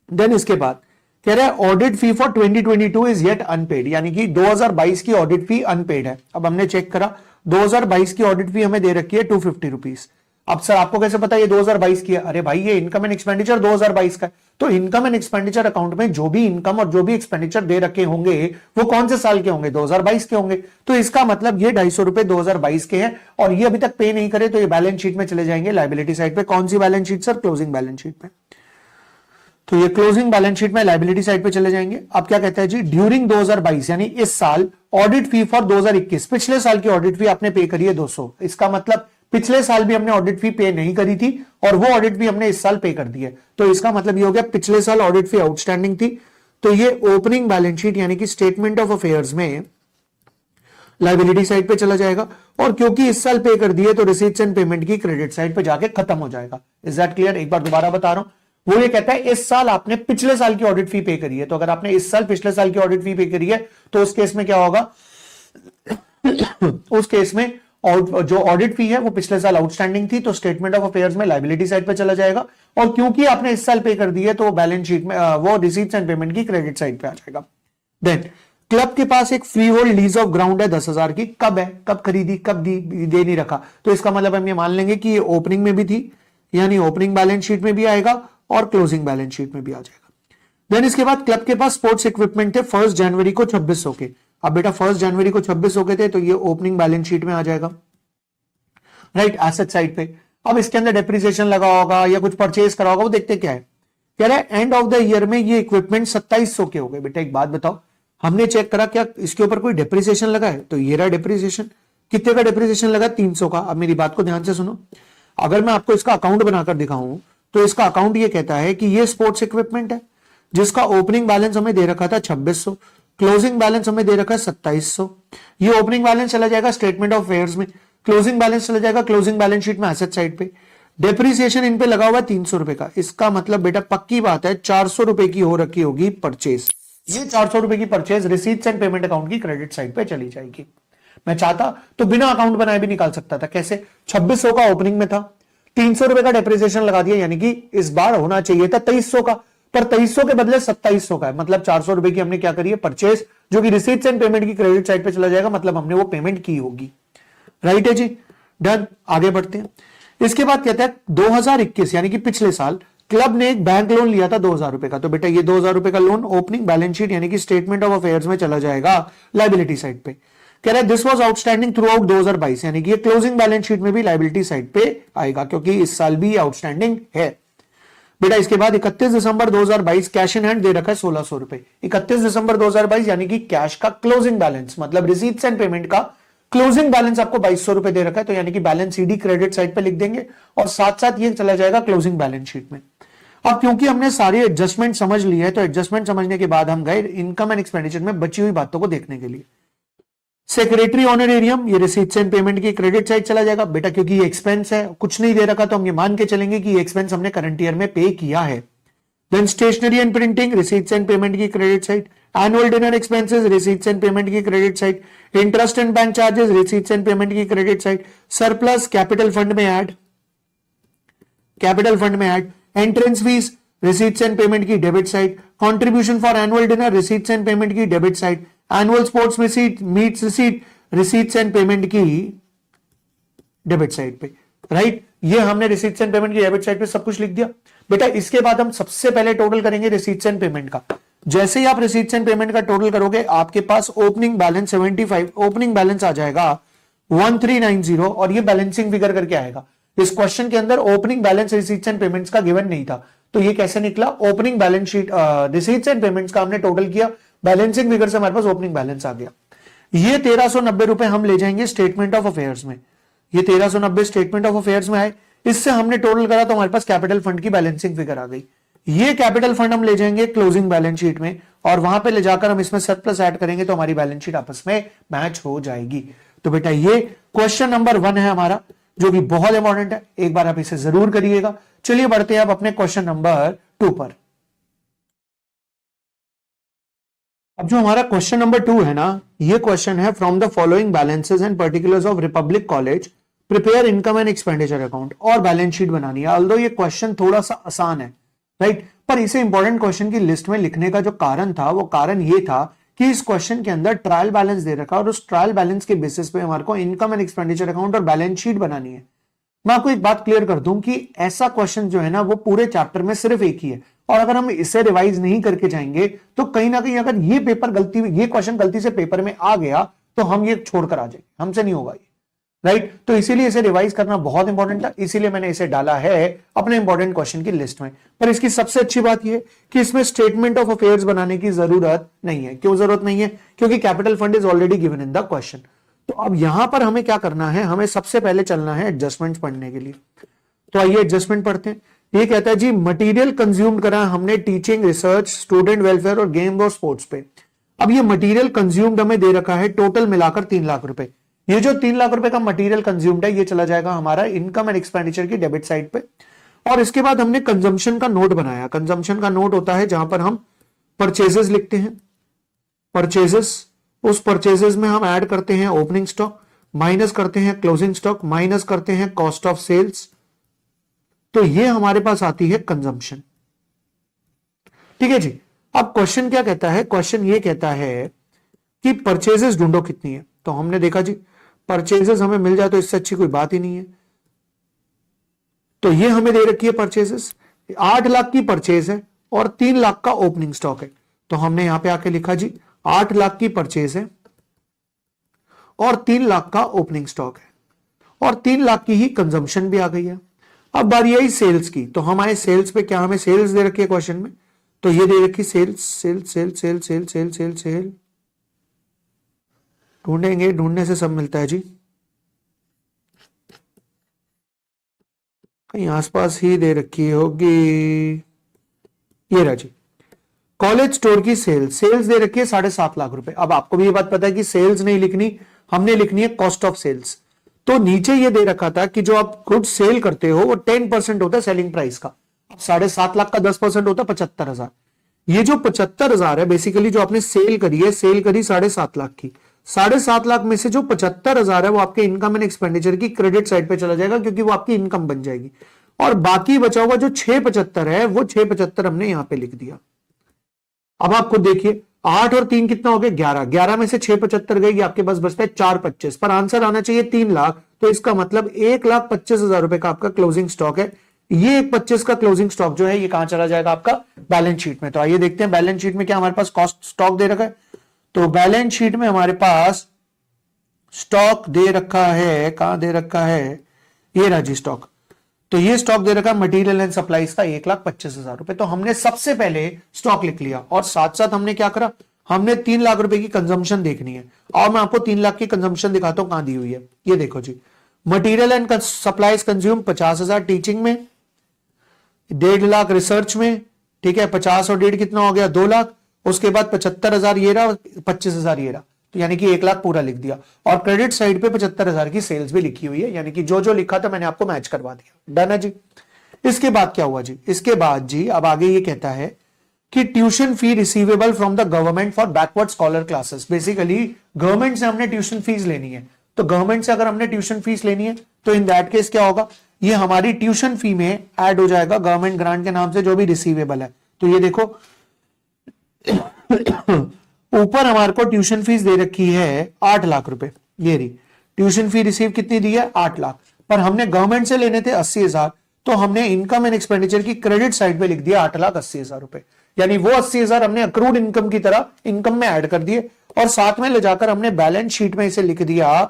देन इसके बाद कह रहा है audit fee for 2022 is yet unpaid, यानी कि 2022 की ऑडिट फी अनपेड है। अब हमने चेक करा 2022 की ऑडिट फी हमें दे रखी है 250 रुपीज। अब सर आपको कैसे पता ये 2022 की है? अरे भाई ये इनकम एंड एक्सपेंडिचर 2022 का है, तो इनकम एंड एक्सपेंडिचर अकाउंट में जो भी इनकम और जो भी एक्सपेंडिचर दे रखे होंगे वो कौन से साल के होंगे, 2022 के होंगे। तो इसका मतलब ये 250 रुपए 2022 के हैं और ये अभी तक पे नहीं करे, तो ये बैलेंस शीट में चले जाएंगे लायबिलिटी साइड पे। कौन सी balance sheet sir? Closing balance sheet पे। तो ये क्लोजिंग बैलेंस शीट में लायबिलिटी साइड पे चले जाएंगे। अब क्या कहता है जी ड्यूरिंग 2022 यानी इस साल ऑडिट फी फॉर 2021, पिछले साल की ऑडिट फी आपने पे करी है 200, इसका मतलब पिछले साल भी हमने ऑडिट फी पे नहीं करी थी और वो ऑडिट फी हमने इस साल पे कर दी है, तो इसका मतलब ये हो गया पिछले साल ऑडिट फी आउटस्टैंडिंग थी, तो ये ओपनिंग बैलेंस शीट यानी कि स्टेटमेंट ऑफ अफेयर्स में लायबिलिटी साइड पे चला जाएगा। और क्योंकि इस साल पे कर दिए तो रिसीट्स एंड पेमेंट की क्रेडिट साइड पे जाके खत्म हो जाएगा। Is that clear? एक बार दोबारा बता रहा हूं, वो ये कहता है इस साल आपने पिछले साल की ऑडिट फी पे करी है, तो अगर आपने इस साल पिछले साल की ऑडिट फी पे करी है तो उस केस में क्या होगा उस केस में और जो ऑडिट फी है वो पिछले साल आउटस्टैंडिंग थी, तो स्टेटमेंट ऑफ अफेयर्स में लायबिलिटी साइड पे चला जाएगा। और क्योंकि आपने इस साल पे कर दी है तो वो बैलेंस शीट में वो रिसीट्स एंड पेमेंट की क्रेडिट साइड पे आ जाएगा। देन क्लब के पास एक free hold lease of ground है 10,000 की, कब है, कब खरीदी, कब दी, दे नहीं रखा, तो इसका मतलब हम ये मान लेंगे कि ये ओपनिंग में भी थी, यानी ओपनिंग बैलेंस शीट में भी आएगा और क्लोजिंग बैलेंस शीट में भी आ जाएगा। देन इसके बाद क्लब के पास स्पोर्ट्स इक्विपमेंट थे 1 जनवरी को 2600 के। अब बेटा 1 जनवरी को 2600 के थे, तो ये ओपनिंग बैलेंस शीट में आ जाएगा, राइट, एसेट साइड पे। अब इसके अंदर डेप्रिसिएशन लगा होगा या कुछ परचेज करा होगा, वो देखते क्या है। कह रहा है एंड ऑफ द ईयर में ये इक्विपमेंट 2700 के हो गए। बेटा एक बात बताओ, हमने चेक करा क्या इसके ऊपर कोई डेप्रिसिएशन लगा है? तो ये रहा डेप्रिसिएशन। कितने का डेप्रिसिएशन लगा? 300 का। अब मेरी बात को ध्यान से सुनो, अगर मैं आपको इसका अकाउंट बनाकर दिखाऊं तो इसका अकाउंट ये कहता है कि ये स्पोर्ट्स इक्विपमेंट है जिसका ओपनिंग बैलेंस हमें दे रखा था 2600, क्लोजिंग बैलेंस हमें दे रखा है 2700। ये ओपनिंग बैलेंस चला जाएगा स्टेटमेंट ऑफ अफेयर्स में, क्लोजिंग बैलेंस चला जाएगा क्लोजिंग बैलेंस शीट में एसेट साइड पे। डेप्रिसिएशन इन पे लगा हुआ 300 रुपए का। इसका मतलब बेटा पक्की बात है 400 रुपए की हो रखी होगी परचेज। ये 400 रुपए की purchase receipts and payment account की क्रेडिट साइड पे चली जाएगी। मैं चाहता तो बिना अकाउंट बनाए भी निकाल सकता था। कैसे? 2600 का ओपनिंग में था, 300 रुपए का डेप्रिसिएशन लगा दिया, यानी कि इस बार होना चाहिए था 2300 का, पर 2300 के बदले 2700 का है। मतलब 400 रुपए की हमने क्या करी है? परचेज, जो कि रिसीट्स एंड पेमेंट की क्रेडिट साइड पे चला जाएगा, मतलब हमने वो पेमेंट की होगी। राइट है जी, डन। आगे बढ़ते हैं। इसके बाद कहता है 2021 यानी कि पिछले साल क्लब ने एक बैंक लोन लिया था 2000 रुपए का। तो बेटा ये 2000 रुपए का लोन ओपनिंग बैलेंस शीट यानी कि स्टेटमेंट ऑफ अफेयर्स में चला जाएगा लायबिलिटी साइड पे। कह रहा है this was outstanding through out 2022, यानी कि ये क्लोजिंग बैलेंस शीट में भी लायबिलिटी साइड पे आएगा क्योंकि इस साल भी आउटस्टैंडिंग है। बेटा इसके बाद 31 दिसंबर 2022 कैश इन हैंड दे रखा है 1600 रुपए। 31 दिसंबर 2022 यानी कि कैश का क्लोजिंग बैलेंस, मतलब रिसीट्स एंड पेमेंट का क्लोजिंग बैलेंस आपको 2200 रुपए दे रखा है। तो यानी कि बैलेंस सीडी क्रेडिट साइड पे लिख देंगे और साथ साथ ये चला जाएगा क्लोजिंग बैलेंस शीट में। अब क्योंकि हमने सारी एडजस्टमेंट समझ ली है, तो एडजस्टमेंट समझने के बाद हम गए इनकम एंड एक्सपेंडिचर में बची हुई बातों को देखने के लिए। सेक्रेटरी ऑनरेरियम, ये रिसीट्स एंड पेमेंट की क्रेडिट साइड चला जाएगा बेटा, क्योंकि ये एक्सपेंस है, कुछ नहीं दे रखा तो हम ये मान के चलेंगे कि ये एक्सपेंस हमने करंट ईयर में पे किया है। Then stationery and printing, receipts and payment की credit side. Annual dinner expenses, receipts and payment की credit side. Interest and bank charges, receipts and payment की credit side. Surplus capital fund में add, capital fund में add. Entrance fees, receipts and payment की debit side. Contribution for annual dinner, receipts and payment की debit side. Annual sports receipt, meets receipt, receipts and payment की debit side पे। Right, ये हमने receipts and payment की debit side पे सब कुछ लिख दिया। बेटा इसके बाद हम सबसे पहले टोटल करेंगे रिसीट्स एंड पेमेंट का। जैसे ही आप रिसीट्स एंड पेमेंट का टोटल करोगे आपके पास ओपनिंग बैलेंस 75, ओपनिंग बैलेंस आ जाएगा 1390 और ये बैलेंसिंग फिगर करके आएगा। इस क्वेश्चन के अंदर opening balance receipts and payments का गिवन नहीं था, तो ये कैसे निकला? Opening balance sheet receipts and payments का हमने टोटल किया, बैलेंसिंग फिगर से हमारे पास ओपनिंग बैलेंस आ गया। ये 1390 रुपए हम ले जाएंगे स्टेटमेंट ऑफ अफेयर्स में। ये 1390 स्टेटमेंट ऑफ अफेयर्स में आए, इससे हमने टोटल करा तो हमारे पास कैपिटल फंड की बैलेंसिंग फिगर आ गई। ये कैपिटल फंड हम ले जाएंगे क्लोजिंग बैलेंस शीट में और वहां पे ले जाकर हम इसमें सरप्लस ऐड करेंगे तो हमारी बैलेंस शीट आपस में मैच हो जाएगी। तो बेटा ये क्वेश्चन नंबर 1 है हमारा, जो कि बहुत इंपॉर्टेंट है, एक बार आप इसे जरूर करिएगा। चलिए बढ़ते हैं अब अपने क्वेश्चन नंबर 2 पर। अब जो हमारा क्वेश्चन नंबर 2 है ना, ये क्वेश्चन है from the following balances and particulars of Republic college prepare income and expenditure account, और बैलेंस शीट बनानी है। ऑल्दो ये क्वेश्चन थोड़ा सा आसान है, राइट, पर इसे इंपॉर्टेंट क्वेश्चन की लिस्ट में लिखने का जो कारण था वो कारण ये था कि इस क्वेश्चन के अंदर ट्रायल बैलेंस दे रखा और उस ट्रायल बैलेंस के बेसिस पे हमारे को इनकम एंड एक्सपेंडिचर अकाउंट और बैलेंस शीट बनानी है। मैं आपको एक बात क्लियर कर दूं कि ऐसा क्वेश्चन जो है ना वो पूरे चैप्टर में सिर्फ एक ही है, और अगर हम इसे रिवाइज नहीं करके जाएंगे तो कहीं ना कहीं अगर ये क्वेश्चन गलती से पेपर में आ गया तो हम ये छोड़कर आ जाएंगे, हमसे नहीं होगा ये, राइट। तो इसीलिए इसे रिवाइज करना बहुत इंपॉर्टेंट था, इसीलिए मैंने इसे डाला है अपने इंपॉर्टेंट क्वेश्चन की लिस्ट में। पर इसकी सबसे अच्छी बात यह कि इसमें स्टेटमेंट ऑफ अफेयर्स बनाने की जरूरत नहीं है। क्यों जरूरत नहीं है? क्योंकि capital fund is already given in the question. तो अब यहां पर हमें क्या करना है, हमें सबसे पहले चलना है एडजस्टमेंट पढ़ने के लिए। तो आइए एडजस्टमेंट पढ़ते हैं। ये कहता है जी मटेरियल कंज्यूम करा हमने टीचिंग, रिसर्च, स्टूडेंट वेलफेयर और गेम्स और स्पोर्ट्स पे। अब ये मटेरियल कंज्यूम्ड हमें दे रखा है टोटल मिलाकर 3 लाख रुपए। ये जो 3 लाख रुपए का मटेरियल कंज्यूम्ड है ये चला जाएगा हमारा इनकम एंड एक्सपेंडिचर की डेबिट साइड पे। और इसके बाद हमने कंजम्पशन का नोट बनाया। कंजम्पशन का नोट होता है जहां पर हम परचेजेस लिखते हैं, परचेजेस, उस परचेजेस में हम ऐड करते हैं ओपनिंग स्टॉक, माइनस करते हैं क्लोजिंग स्टॉक, माइनस करते हैं कॉस्ट ऑफ सेल्स, तो ये हमारे पास आती है कंजम्पशन। ठीक है जी। अब क्वेश्चन क्या कहता है? क्वेश्चन ये कहता है कि परचेजेस ढूंढो कितनी है। तो हमने देखा जी परचेजेस हमें मिल जाए तो इससे अच्छी कोई बात ही नहीं है। तो ये हमें दे रखी है परचेजेस, 8 लाख की परचेज है और 3 लाख का ओपनिंग स्टॉक है। तो हमने यहां पे आके लिखा जी 8 लाख की परचेज है और 3 लाख का ओपनिंग स्टॉक है और 3 लाख की ही कंजम्पशन भी आ गई है। अब बारी आई सेल्स की, तो हम आए सेल्स पे, क्या हमें सेल्स दे रखी है क्वेश्चन में, तो ये दे रखी sales, sale sale sale sale sale sale sale, ढूंढेंगे, ढूंढने से सब मिलता है जी, कहीं आसपास ही दे रखी होगी, ये रहा जी, कॉलेज स्टोर की सेल्स, सेल्स दे रखी है 7.5 लाख रुपए। अब आपको भी ये बात पता है कि सेल्स नहीं लिखनी, हमने लिखनी है कॉस्ट ऑफ सेल्स। तो नीचे ये दे रखा था कि जो आप गुड्स सेल करते हो वो 10% होता है सेलिंग प्राइस का, 7.5 लाख का 10% होता है 75,000। ये जो 75,000 है बेसिकली जो आपने सेल करी है, सेल करी 7.5 लाख की, 7.5 लाख में से जो 75,000 है वो आपके इनकम एंड एक्सपेंडिचर की क्रेडिट साइड पे चला जाएगा, क्योंकि वो आपकी इनकम बन जाएगी। और बाकी बचा हुआ जो 675 है वो 675 हमने यहां पे लिख दिया। अब आप खुद देखिए, 8 और 3 कितना हो गया, 11, 11 में से 675 गई, आपके पास बचता है 425, पर आंसर आना चाहिए 3 लाख, तो इसका मतलब 1,25,000 रुपए का आपका क्लोजिंग स्टॉक है। ये 1,25 का क्लोजिंग स्टॉक जो है ये कहां चला जाएगा, आपका बैलेंस शीट में। तो आइए देखते हैं बैलेंस शीट में क्या हमारे पास कॉस्ट स्टॉक दे रखा है। तो बैलेंस शीट में हमारे पास स्टॉक दे रखा है, कहां दे रखा है, ये रहा जी स्टॉक। तो ये स्टॉक दे रखा मटेरियल एंड सप्लाईज का 1,25,000 रुपए। तो हमने सबसे पहले स्टॉक लिख लिया और साथ साथ हमने क्या करा, हमने 3 लाख रुपए की कंजम्पशन देखनी है। और मैं आपको 3 लाख की कंजम्पशन दिखाता हूं कहां दी हुई है, ये देखो जी, material and supplies consume 50,000 teaching में, 1.5 लाख रिसर्च में, ठीक है, 50 और 1.5 कितना हो गया, 2 लाख, उसके बाद 75,000 ये रहा, 25,000 ये रहा, तो यानी कि 1 लाख पूरा लिख दिया। और क्रेडिट साइड पे 75,000 की सेल्स भी लिखी हुई है, यानी कि जो जो लिखा था मैंने आपको मैच करवा दिया। डन है जी। इसके बाद क्या हुआ जी, इसके बाद जी अब आगे ये कहता है कि tuition fee receivable from the government for backward scholar classes. Basically government से हमने ट्यूशन फीस लेनी है, तो गवर्नमेंट से अगर हमने ट्यूशन फीस लेनी है तो इन दैट केस क्या होगा, ये हमारी ट्यूशन फी में ऐड हो जाएगा गवर्नमेंट ग्रांट के नाम से जो भी रिसीवेबल है। तो ये देखो ऊपर हमारे को ट्यूशन फीस दे रखी है 8 लाख रुपए, ये रही ट्यूशन फी रिसीव कितनी दी है, 8 लाख, पर हमने गवर्नमेंट से लेने थे 80,000, तो हमने इनकम एंड एक्सपेंडिचर की क्रेडिट साइड पे लिख दिया 8,80,000 रुपए, यानी वो 80,000 हमने अक्रूड इनकम की तरह इनकम में ऐड कर दिए और साथ में ले जाकर हमने बैलेंस शीट में इसे लिख दिया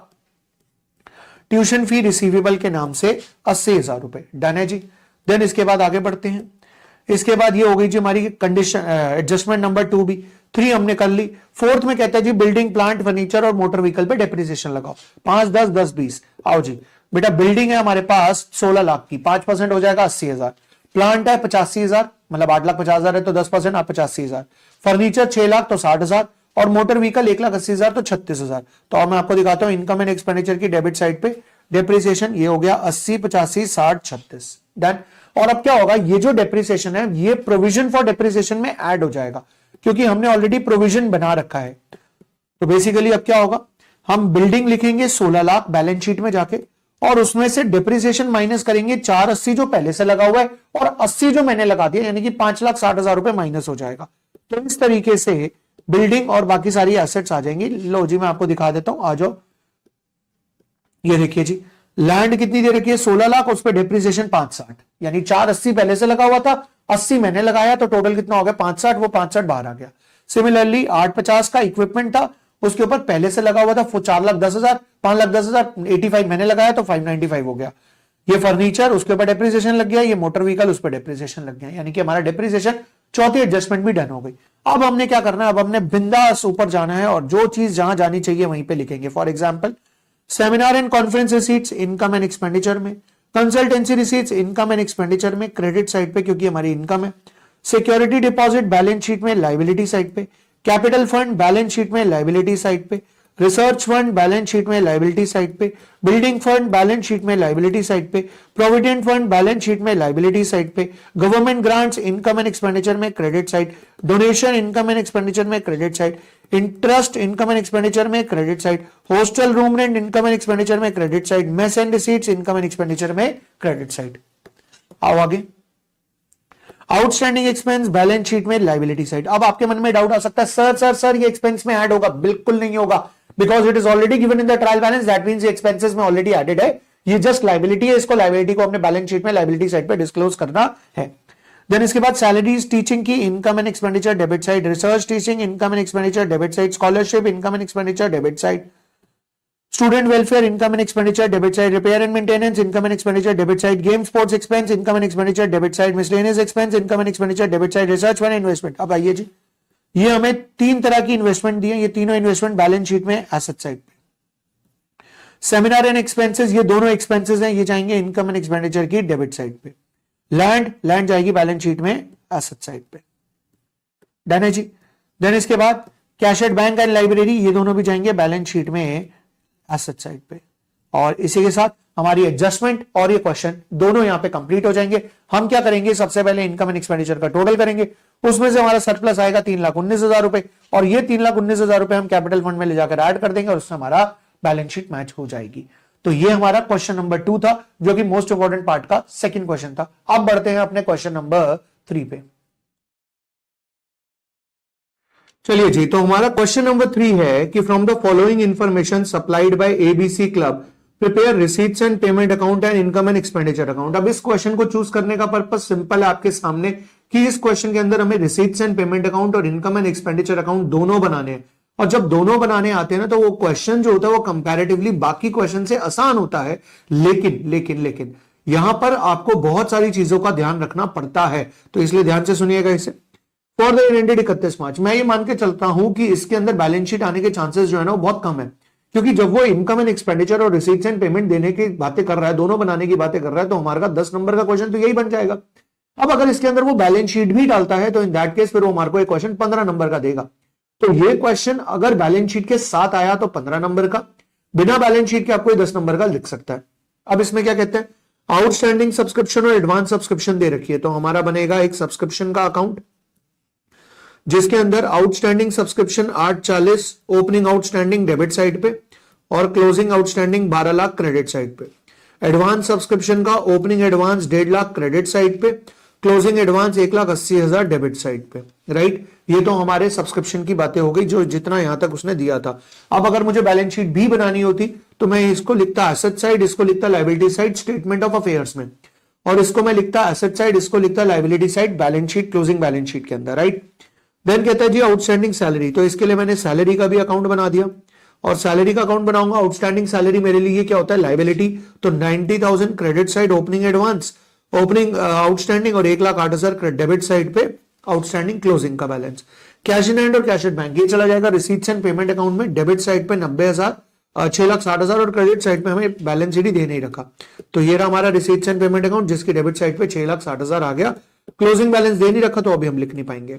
ट्यूशन फी रिसीवेबल के नाम से 80,000 रुपए। डन है जी। देन इसके बाद आगे बढ़ते हैं। इसके बाद ये हो गई जी हमारी कंडीशन एडजस्टमेंट नंबर 2 भी, 3 हमने कर ली। फोर्थ में कहता है जी बिल्डिंग प्लांट फर्नीचर और मोटर व्हीकल पे डेप्रिसिएशन लगाओ, 5, 10, 10, 20। आओ जी बेटा, बिल्डिंग है हमारे पास 16 लाख की, 5% हो जाएगा 80,000, प्लांट है 85,000, मतलब 8,50,000 है तो 10% आप 85,000, फर्नीचर 6 लाख तो 60,000, और मोटर व्हीकल 1,80,000 तो 36,000। तो अब मैं आपको दिखाता हूं इनकम एंड एक्सपेंडिचर की डेबिट साइड पे डेप्रिसिएशन, ये हो गया 80, 85, 60, 36। डन। और अब क्या होगा, ये जो डेप्रिसिएशन है ये प्रोविजन फॉर डेप्रिसिएशन में ऐड हो जाएगा, क्योंकि हमने ऑलरेडी प्रोविजन बना रखा है। तो बेसिकली अब क्या होगा, हम बिल्डिंग लिखेंगे 16 लाख बैलेंस शीट में जाके, और उसमें से डेप्रिसिएशन माइनस करेंगे 480 जो पहले से लगा हुआ है, और 80 जो मैंने लगा दिया, यानी कि 5,60,000 रुपए माइनस हो जाएगा। तो इस तरीके से बिल्डिंग और बाकी सारी एसेट्स आ जाएंगी। लो जी मैं आपको दिखा देता हूं, आ जाओ। ये देखिए जी, लैंड कितनी दे रखी है, 16 लाख, उस पर डेप्रिसिएशन 560, यानी 480 पहले से लगा हुआ था, 80 मैंने लगाया, तो टोटल कितना हो गया 560, वो 560 बाहर आ गया। सिमिलरली 850 का इक्विपमेंट था, उसके ऊपर पहले से लगा हुआ था 4,10,000, 5,10,000, 85 मैंने लगाया तो 595 हो गया। ये फर्नीचर, उसके ऊपर डेप्रिसिएशन लग गया, ये मोटर व्हीकल, उस पर डेप्रिसिएशन लग गया, यानी कि हमारा डेप्रिसिएशन चौथी एडजस्टमेंट भी डन हो गई। अब हमने क्या करना है, अब हमने बिंदास ऊपर जाना है और जो चीज जहां जानी चाहिए वहीं पे लिखेंगे। For example seminar and conference receipts income and expenditure में, consultancy receipts income and expenditure में क्रेडिट साइड पे क्योंकि हमारी इनकम है, सिक्योरिटी डिपॉजिट बैलेंस शीट में लायबिलिटी साइड पे, कैपिटल फंड बैलेंस शीट में लायबिलिटी साइड पे, रिसर्च फंड बैलेंस शीट में लायबिलिटी साइड पे, बिल्डिंग फंड बैलेंस शीट में लायबिलिटी साइड पे, प्रोविडेंट फंड बैलेंस शीट में लायबिलिटी साइड पे, government grants income and expenditure में credit side, donation income and expenditure में credit side, interest income and expenditure में credit side, hostel room rent income and expenditure में credit side, mess and receipts income and expenditure में credit side. आओ आगे, outstanding expense balance sheet में liability side. अब आपके मन में डाउट आ सकता है, सर ये एक्सपेंस में ऐड होगा? बिल्कुल नहीं होगा, because it is already given in the trial balance, that means ये एक्सपेंसेस में ऑलरेडी एडेड है, ये जस्ट लायबिलिटी है, इसको लायबिलिटी को अपने बैलेंस शीट में लायबिलिटी साइड पे डिस्क्लोज करना है। देन इसके बाद सैलरीज टीचिंग की income and expenditure debit side, research teaching income and expenditure debit side, scholarship income and expenditure debit side, student welfare income and expenditure debit side, repair and maintenance income and expenditure debit side, game sports expense income and expenditure debit side, miscellaneous expense income and expenditure debit side, research fund investment. अब आइए जी, ये हमें तीन तरह की investment दी है, ये तीनों इन्वेस्टमेंट बैलेंस शीट में एसेट साइड पे। सेमिनार एंड एक्सपेंसेस, ये दोनों एक्सपेंसेस हैं, ये जाएंगे इनकम एंड एक्सपेंडिचर की डेबिट साइड पे। लैंड जाएगी बैलेंस शीट में एसेट साइड पे। डन है जी। देन इसके बाद cash at bank and library, ये दोनों भी जाएंगे बैलेंस शीट में एसेट साइड पे। और इसी के साथ हमारी एडजस्टमेंट और ये क्वेश्चन दोनों यहां पे कंप्लीट हो जाएंगे। हम क्या करेंगे, सबसे पहले इनकम एंड एक्सपेंडिचर का टोटल करेंगे, उसमें से हमारा सरप्लस आएगा 3,19,000 रुपए, और ये 3,19,000 रुपए हम कैपिटल फंड में ले जाकर ऐड कर देंगे और उससे हमारा बैलेंस शीट मैच हो जाएगी। तो ये हमारा क्वेश्चन नंबर 2 था, जो कि मोस्ट इंपॉर्टेंट पार्ट का सेकंड क्वेश्चन था। अब बढ़ते हैं अपने क्वेश्चन नंबर 3 पे। चलिए जी, तो हमारा क्वेश्चन नंबर 3 है कि from the following information supplied by ABC club prepare receipts and payment account and income and expenditure account. अब इस क्वेश्चन को चूज करने का पर्पस सिंपल है आपके सामने कि इस क्वेश्चन के अंदर हमें रिसीट्स एंड पेमेंट अकाउंट और इनकम एंड एक्सपेंडिचर अकाउंट दोनों बनाने हैं। और जब दोनों बनाने आते हैं ना, तो वो क्वेश्चन जो होता है वो कंपैरेटिवली बाकी क्वेश्चन से आसान होता है। लेकिन यहां पर आपको बहुत सारी चीजों का ध्यान रखना पड़ता है, तो इसलिए ध्यान से सुनिएगा इसे। फॉर द ईयर एंडेड 31 मार्च, मैं ये मान के चलता हूं कि इसके अंदर बैलेंस शीट आने के चांसेस जो है ना वो बहुत कम है, क्योंकि जब वो इनकम एंड एक्सपेंडिचर और रिसीट्स एंड पेमेंट देने की बातें कर रहा है, दोनों बनाने की बातें कर रहा है, तो हमारा 10 नंबर का क्वेश्चन तो यही बन जाएगा। अब अगर इसके अंदर वो बैलेंस शीट भी डालता है, तो इन दैट केस फिर वो हमारे को एक क्वेश्चन 15 नंबर का देगा। तो ये क्वेश्चन अगर बैलेंस शीट के साथ आया तो 15 नंबर का, बिना बैलेंस शीट के आपको 10 नंबर का लिख सकता है। अब इसमें क्या कहते हैं, आउटस्टैंडिंग सब्सक्रिप्शन और एडवांस सब्सक्रिप्शन दे रखी है, तो हमारा बनेगा एक सब्सक्रिप्शन का अकाउंट जिसके अंदर outstanding subscription 840 opening outstanding debit side पे और closing outstanding 12 lakh credit side पे। एडवांस सब्सक्रिप्शन का opening advance 1.5 lakh credit side पे, क्लोजिंग एडवांस 1,80,000 डेबिट साइड पे। राइट, ये तो हमारे सब्सक्रिप्शन की बातें हो गई, जो जितना यहां तक उसने दिया था। अब अगर मुझे बैलेंस शीट भी बनानी होती तो मैं इसको लिखता एसेट साइड, इसको लिखता liability side statement of affairs में, और इसको मैं लिखता एसेट साइड, इसको लिखता liability side balance sheet, closing balance sheet के अंदर। राइट, देन कहता है जी आउटस्टैंडिंग सैलरी, तो इसके लिए मैंने सैलरी का भी अकाउंट बना दिया, और सैलरी का अकाउंट बनाऊंगा। आउटस्टैंडिंग सैलरी मेरे लिए क्या होता है, लायबिलिटी, तो 90,000 credit side opening advance, opening outstanding, और 1,08,000 डेबिट साइड पे आउटस्टैंडिंग क्लोजिंग का बैलेंस। कैश इन हैंड और कैश एट बैंक ये चला जाएगा रिसीट्स एंड पेमेंट अकाउंट में, डेबिट साइड पे 90,000 6,60,000 और क्रेडिट साइड पे हमें बैलेंस शीट ही दे नहीं रखा, तो ये रहा हमारा रिसीट्स एंड पेमेंट अकाउंट जिसकी डेबिट साइड पे 6,60,000 आ गया। क्लोजिंग बैलेंस दे नहीं रखा तो अभी हम लिख नहीं पाएंगे।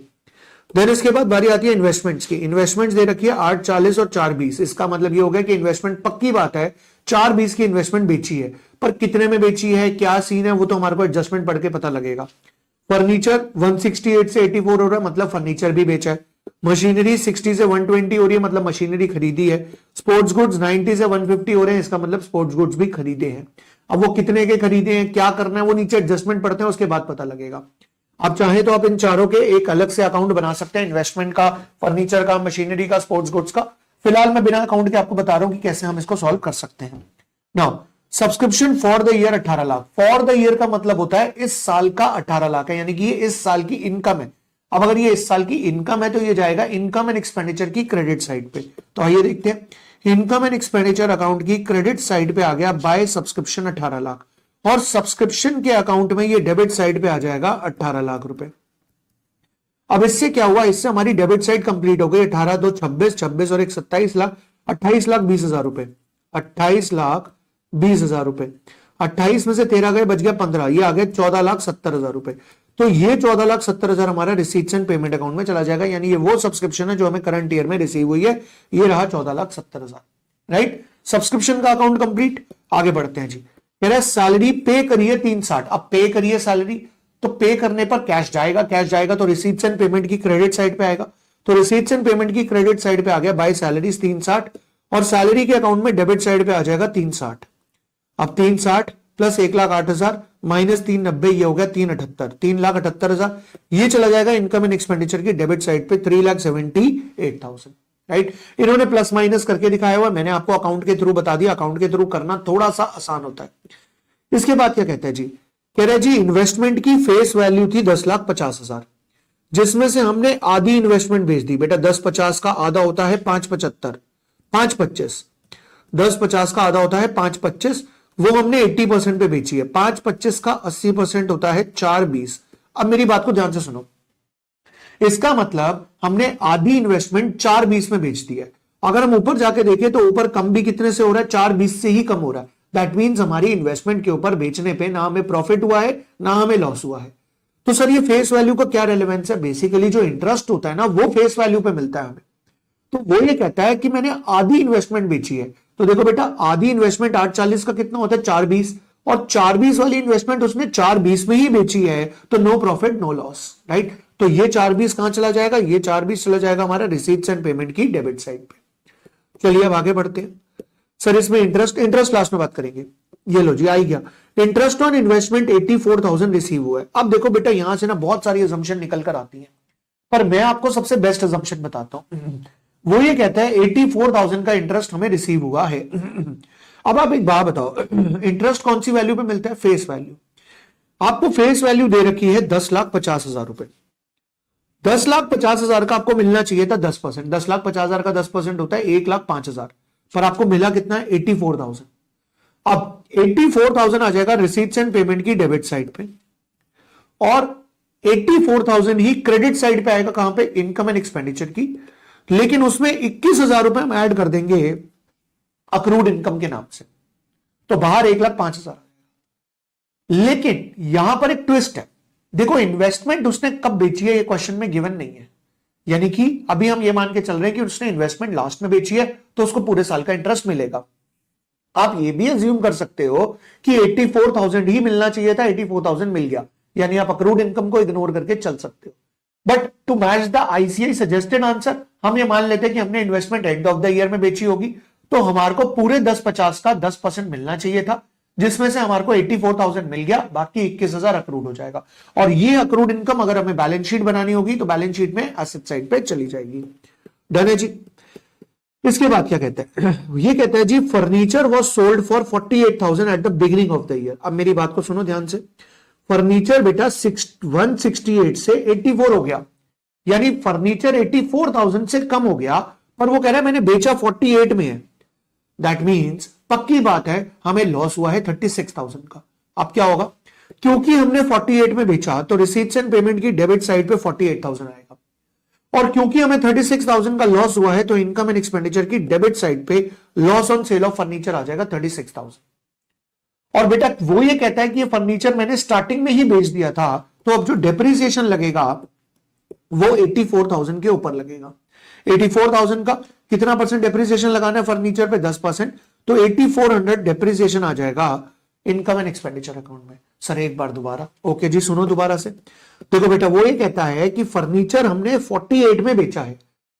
देन इसके बाद बारी आती है इन्वेस्टमेंट्स की। इन्वेस्टमेंट्स दे रखी है 840 और 420, इसका मतलब ये हो गया कि इन्वेस्टमेंट पक्की बात है 420 की इन्वेस्टमेंट बेची है, पर कितने में बेची है, क्या सीन है, वो तो हमारे को एडजस्टमेंट पढ़ के पता लगेगा। फर्नीचर 168 से 84 हो रहा है, मतलब फर्नीचर भी बेचा है। मशीनरी 60 से 120 हो रही है, मतलब मशीनरी खरीदी है। स्पोर्ट्स गुड्स 90 से 150 हो रहे हैं, इसका मतलब स्पोर्ट्स गुड्स भी खरीदे हैं। अब वो कितने के खरीदे हैं, क्या करना है, वो नीचे एडजस्टमेंट पढ़ते हैं, उसके बाद पता लगेगा। आप चाहें तो आप इन चारों के एक अलग से अकाउंट बना सकते हैं, इन्वेस्टमेंट का, फर्नीचर का, मशीनरी का, स्पोर्ट्स गुड्स का। फिलहाल मैं बिना अकाउंट के आपको बता रहा हूं कि कैसे हम इसको सॉल्व कर सकते हैं। Now subscription for the year 18 lakh, for the year का मतलब होता है इस साल का 18 लाख है, यानी कि ये इस साल की इनकम है। अब अगर ये इस साल की इनकम है तो ये जाएगा इनकम एंड एक्सपेंडिचर की क्रेडिट साइड पे। तो आइए देखते हैं, इनकम एंड एक्सपेंडिचर अकाउंट की क्रेडिट साइड पे आ गया बाय सब्सक्रिप्शन 18 लाख, और सब्सक्रिप्शन के अकाउंट में ये डेबिट साइड पे आ जाएगा 18 लाख रुपए। अब इससे क्या हुआ, इससे हमारी डेबिट साइड कंप्लीट हो गई। 18 2 26, 26 और 1 27 लाख, 28,20,000 रुपए, 28,20,000 रुपए। 28 में से 13 गए, बच गया 15, ये आ गए 14,70,000 रुपए। तो ये 14,70,000 हमारा रिसीट्स एंड पेमेंट अकाउंट में चला जाएगा, यानी ये वो सब्सक्रिप्शन है जो हमें करंट ईयर में रिसीव हुई है, ये रहा 14,70,000। राइट, सब्सक्रिप्शन का अकाउंट कंप्लीट। आगे बढ़ते हैं जी, कह रहा है सैलरी पे करिए 360। अब पे करिए सैलरी, तो पे करने पर कैश जाएगा, कैश जाएगा तो रिसीट्स एंड पेमेंट की क्रेडिट साइड पे आएगा, तो रिसीट्स एंड पेमेंट की क्रेडिट साइड पे आ गया बाय सैलरीज 360, और सैलरी के अकाउंट में डेबिट साइड पे आ जाएगा 360। अब 360 प्लस 1,08,000 माइनस 390, ये हो गया 378, 3,78,000। ये चला जाएगा इनकम एंड एक्सपेंडिचर की डेबिट साइड पे 3,78,000। राइट, इन्होंने प्लस माइनस करके दिखाया हुआ, मैंने आपको अकाउंट के थ्रू बता दिया, अकाउंट के थ्रू करना थोड़ा सा आसान होता है। इसके बाद क्या कहते हैं जी, कह रहे जी इन्वेस्टमेंट की फेस वैल्यू थी 10,50,000, जिसमें से हमने आधी इन्वेस्टमेंट भेज दी। बेटा 10 50 का आधा होता है 5,75, 5,25, 10-50 का आधा होता है 5-25, वो हमने 80% पे बेची है। 5-25 का 80% होता है 4-20। अब मेरी बात को ध्यान से सुनो, इसका मतलब हमने आधी इन्वेस्टमेंट 4-20 में बेच दी है। अगर हम ऊपर जाके देखें तो ऊपर कम भी कितने से हो रहा है, 4-20 से ही कम हो रहा है। दैट मीन्स हमारी इन्वेस्टमेंट के ऊपर बेचने पे ना हमें प्रॉफिट हुआ है ना हमें लॉस हुआ है। तो सर ये फेस वैल्यू का क्या रेलेवेंस है? बेसिकली जो इंटरेस्ट होता है ना वो फेस वैल्यू पे मिलता है हमें। तो वो ये कहता है कि मैंने आधी इन्वेस्टमेंट बेची है। तो देखो बेटा, आधी इन्वेस्टमेंट 840 का कितना होता है, 420, और 420 वाली इन्वेस्टमेंट उसने 420 में ही बेची है, तो no profit no loss, right. तो ये 420 कहां चला जाएगा? ये 420 चला जाएगा हमारा रिसीट्स एंड पेमेंट की डेबिट साइड पे। चलिए अब आगे बढ़ते हैं। सर इसमें इंटरेस्ट लास्ट में बात करेंगे। ये लो जी, आई गया इंटरेस्ट ऑन इन्वेस्टमेंट 84,000 रिसीव हुआ है। अब देखो बेटा, यहां से ना बहुत सारी अजम्पशन निकल कर आती है, पर मैं आपको सबसे बेस्ट अजम्पशन बताता हूं। वो ये कहता है 84,000 का इंटरेस्ट हमें रिसीव हुआ है। अब आप एक बात बताओ, इंटरेस्ट कौन सी वैल्यू पे मिलता है? Face value. आपको फेस वैल्यू दे रखी है 10,50,000 रुपए। 10,50,000 का आपको मिलना चाहिए था 10%। 10,50,000 का 10% होता है 1,05,000, पर आपको मिला कितना है? 84,000। अब 84,000 आ जाएगा रिसीट्स एंड पेमेंट की डेबिट साइड पे, और 84,000 ही क्रेडिट साइड पे आएगा। कहां पे? इनकम एंड एक्सपेंडिचर की। लेकिन उसमें 21,000 रुपए हम ऐड कर देंगे अक्रूड इनकम के नाम से, तो बाहर 1,05,000। लेकिन यहां पर एक ट्विस्ट है। देखो, इन्वेस्टमेंट उसने कब बेची है ये क्वेश्चन में गिवन नहीं है, यानी कि अभी हम ये मान के चल रहे हैं कि उसने इन्वेस्टमेंट लास्ट में बेची है तो उसको पूरे साल का इंटरेस्ट मिलेगा। आप ये भी अज्यूम कर सकते हो कि 84,000 ही मिलना चाहिए था, 84,000 मिल गया, यानी आप अक्रूड इनकम को इग्नोर करके चल सकते हो। But to match the ICI suggested answer, हम ये मान लेते हैं कि हमने investment end of the year में बेची होगी, तो हमारे को पूरे 10-50 का 10% मिलना चाहिए था, जिसमें से हमारे को 84,000 मिल गया, बाकी 21,000 अक्रूड हो जाएगा। और ये अक्रूड इनकम अगर हमें बैलेंस शीट बनानी होगी तो बैलेंस शीट में एसेट साइड पे चली जाएगी। डन है जी। इसके बाद क्या कहते हैं? ये कहते हैं जी furniture was sold for 48,000 at the beginning of the year. अब मेरी बात को सुनो ध्यान से। फर्नीचर बेटा 168 से 84 हो गया, यानी फर्नीचर 84,000 से कम हो गया, पर वो कह रहा है मैंने बेचा 48 में है। दैट मीन्स पक्की बात है हमें लॉस हुआ है 36,000 का। अब क्या होगा? क्योंकि हमने 48 में बेचा तो रिसीट्स एंड पेमेंट की डेबिट साइड पे 48,000 आएगा, और क्योंकि हमें 36,000 का लॉस हुआ है तो इनकम एंड एक्सपेंडिचर की डेबिट साइड पे loss on sale of furniture आ जाएगा 36,000। और बेटा वो ये कहता है कि ये फर्नीचर मैंने स्टार्टिंग में ही बेच दिया था, तो अब जो डेप्रिसिएशन लगेगा वो 84,000 के ऊपर लगेगा। 84,000 का कितना परसेंट डेप्रिसिएशन लगाना है फर्नीचर पे? 10%, तो 8400 डेप्रिसिएशन आ जाएगा इनकम एंड एक्सपेंडिचर अकाउंट में। सर एक बार दोबारा, ओके जी सुनो दोबारा से। देखो बेटा, वो ये कहता है कि फर्नीचर हमने 48 में बेचा है,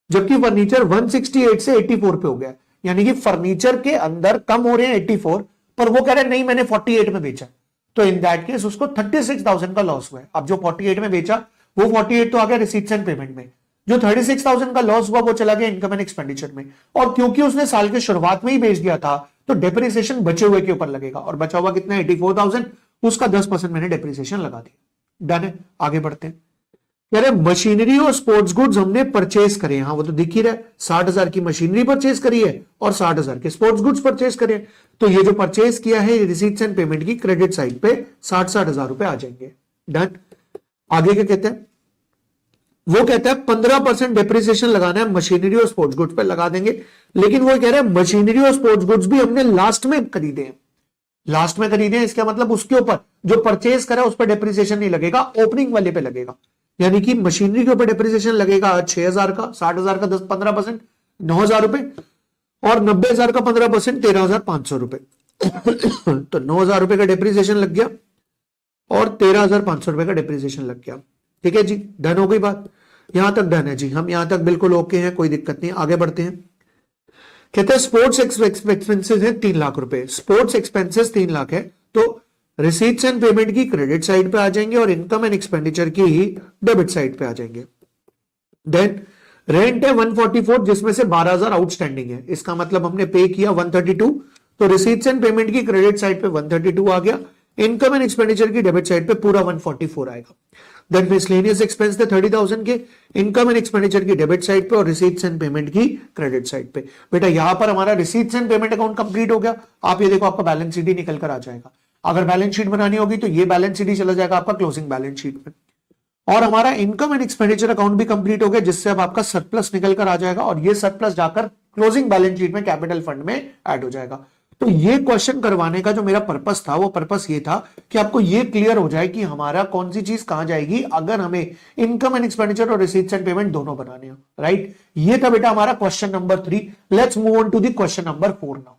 जबकि फर्नीचर 168 से 84 पे हो गया, यानी कि फर्नीचर के अंदर कम हो रहे हैं 84, पर वो कह रहे हैं नहीं मैंने 48 में बेचा, तो इन दैट केस उसको 36,000 का लॉस हुआ है। अब जो 48 में बेचा वो 48 तो आ गया रिसीट्स एंड पेमेंट में, जो 36,000 का लॉस हुआ वो चला गया इनकम एंड एक्सपेंडिचर में, और क्योंकि उसने साल के शुरुआत में ही बेच दिया था तो डेप्रिसिएशन बचे हुए के ऊपर लगेगा, और बचा हुआ कितना? 84,000, उसका 10% मैंने डेप्रिसिएशन लगा दिया। डन है, आगे बढ़ते हैं। कह रहे मशीनरी और स्पोर्ट्स गुड्स हमने परचेज करे। हाँ वो तो दिख ही रहा है, 60,000 की मशीनरी परचेज करी है और 60,000 के स्पोर्ट्स गुड्स परचेज करे। तो ये जो परचेज किया है रिसीट्स एंड पेमेंट की क्रेडिट साइड पे 60,000 रुपए आ जाएंगे। डन। आगे क्या कहते हैं? वो कहता है 15% डेप्रिसिएशन लगाना है मशीनरी और स्पोर्ट्स गुड्स पे, लगा देंगे। लेकिन वो कह रहे हैं मशीनरी और स्पोर्ट्स गुड्स भी हमने लास्ट में खरीदे हैं, लास्ट में खरीदे हैं, इसका मतलब उसके ऊपर जो परचेज करा उस पर डेप्रिसिएशन नहीं लगेगा, ओपनिंग वाले पे लगेगा। यानी कि मशीनरी के ऊपर डेप्रिसिएशन लगेगा 6,000 का, 60,000 का 15% 9,000 रुपए, और 90,000 का 15% 13,500 रुपए। तो 9,000 रुपए का डेप्रिसिएशन लग गया और 13,500 रुपए का डेप्रिसिएशन लग गया। ठीक है जी, डन हो गई बात, यहां तक डन है जी, हम यहां तक बिल्कुल ओके हैं, कोई दिक्कत नहीं। आगे बढ़ते हैं। कहते हैं स्पोर्ट्स एक्सपेंसेस है 3 लाख रुपए, स्पोर्ट्स एक्सपेंसेस 3 लाख है, तो रिसीट्स एंड पेमेंट की क्रेडिट साइड पे आ जाएंगे और इनकम एंड एक्सपेंडिचर की डेबिट साइड पे आ जाएंगे। देन रेंट है 144, जिसमें से 12,000 आउटस्टैंडिंग है, इसका मतलब हमने पे किया 132, तो रिसीट्स एंड पेमेंट की क्रेडिट साइड पे 132 आ गया, इनकम एंड एक्सपेंडिचर की डेबिट साइड पे पूरा 144 आएगा। देन मिसलेनियस एक्सपेंस थे 30,000 के इनकम एंड एक्सपेंडिचर की डेबिट साइड पे और रिसीट्स एंड पेमेंट की क्रेडिट साइड पे। बेटा यहां पर हमारा receipts and payment account complete हो गया। आप ये देखो आपका बैलेंस शीट ही निकल कर आ जाएगा। अगर बैलेंस शीट बनानी होगी तो ये बैलेंस शीट ही चला जाएगा आपका क्लोजिंग बैलेंस शीट में। और हमारा इनकम एंड एक्सपेंडिचर अकाउंट भी कंप्लीट हो गया, जिससे अब आपका सरप्लस निकल कर आ जाएगा और ये सरप्लस जाकर क्लोजिंग बैलेंस शीट में कैपिटल फंड में ऐड हो जाएगा। तो ये क्वेश्चन करवाने का जो मेरा पर्पस था वो पर्पस ये था कि आपको ये क्लियर हो जाए कि हमारा कौन सी चीज कहां जाएगी अगर हमें इनकम एंड एक्सपेंडिचर और रिसीट्स एंड पेमेंट दोनों बनाने हो। राइट, ये था बेटा हमारा question number 3। Let's move on to the question number 4 now.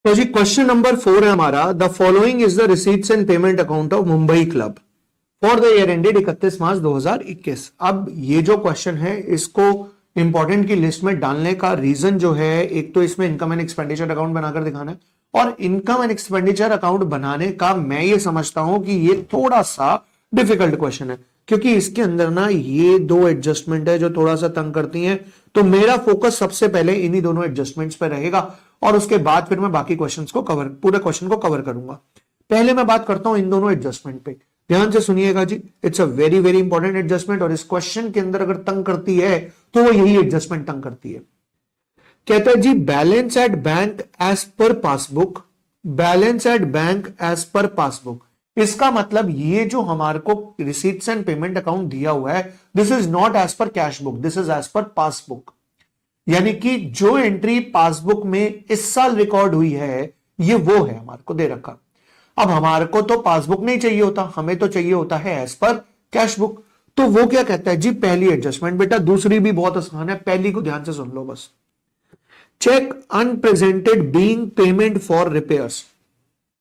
तो जी क्वेश्चन नंबर 4 है हमारा, the following is the receipts and payment account of Mumbai club for the year ended 31 March 2021। अब ये जो क्वेश्चन है इसको इंपॉर्टेंट की लिस्ट में डालने का रीजन जो है, एक तो इसमें इनकम एंड एक्सपेंडिचर अकाउंट बनाकर दिखाना है, और इनकम एंड एक्सपेंडिचर अकाउंट बनाने का मैं ये समझता हूं कि ये थोड़ा सा डिफिकल्ट क्वेश्चन है, क्योंकि इसके अंदर ना ये दो एडजस्टमेंट है जो थोड़ा सा तंग करती हैं। तो मेरा फोकस सबसे पहले इन्हीं दोनों एडजस्टमेंट्स पर रहेगा और उसके बाद फिर मैं बाकी क्वेश्चंस को कवर, पूरे क्वेश्चन को कवर करूंगा। पहले मैं बात करता हूं इन दोनों एडजस्टमेंट पे, ध्यान से सुनिएगा जी। It's a very very important adjustment और इस क्वेश्चन के अंदर अगर तंग करती है तो वो यही एडजस्टमेंट तंग करती है। कहता है जी balance at bank as per passbook, balance at bank as per passbook. इसका मतलब ये जो हमारे को रिसीट्स एंड पेमेंट अकाउंट दिया हुआ है, this is not as per cash book, this is as per passbook. यानी कि जो एंट्री पासबुक में इस साल रिकॉर्ड हुई है ये वो है हमारे को दे रखा। अब हमारे को तो पासबुक नहीं चाहिए होता, हमें तो चाहिए होता है एज पर कैश बुक। तो वो क्या कहता है जी, पहली एडजस्टमेंट। बेटा दूसरी भी बहुत आसान है, पहली को ध्यान से सुन लो बस। Cheque unpresented being payment for repairs.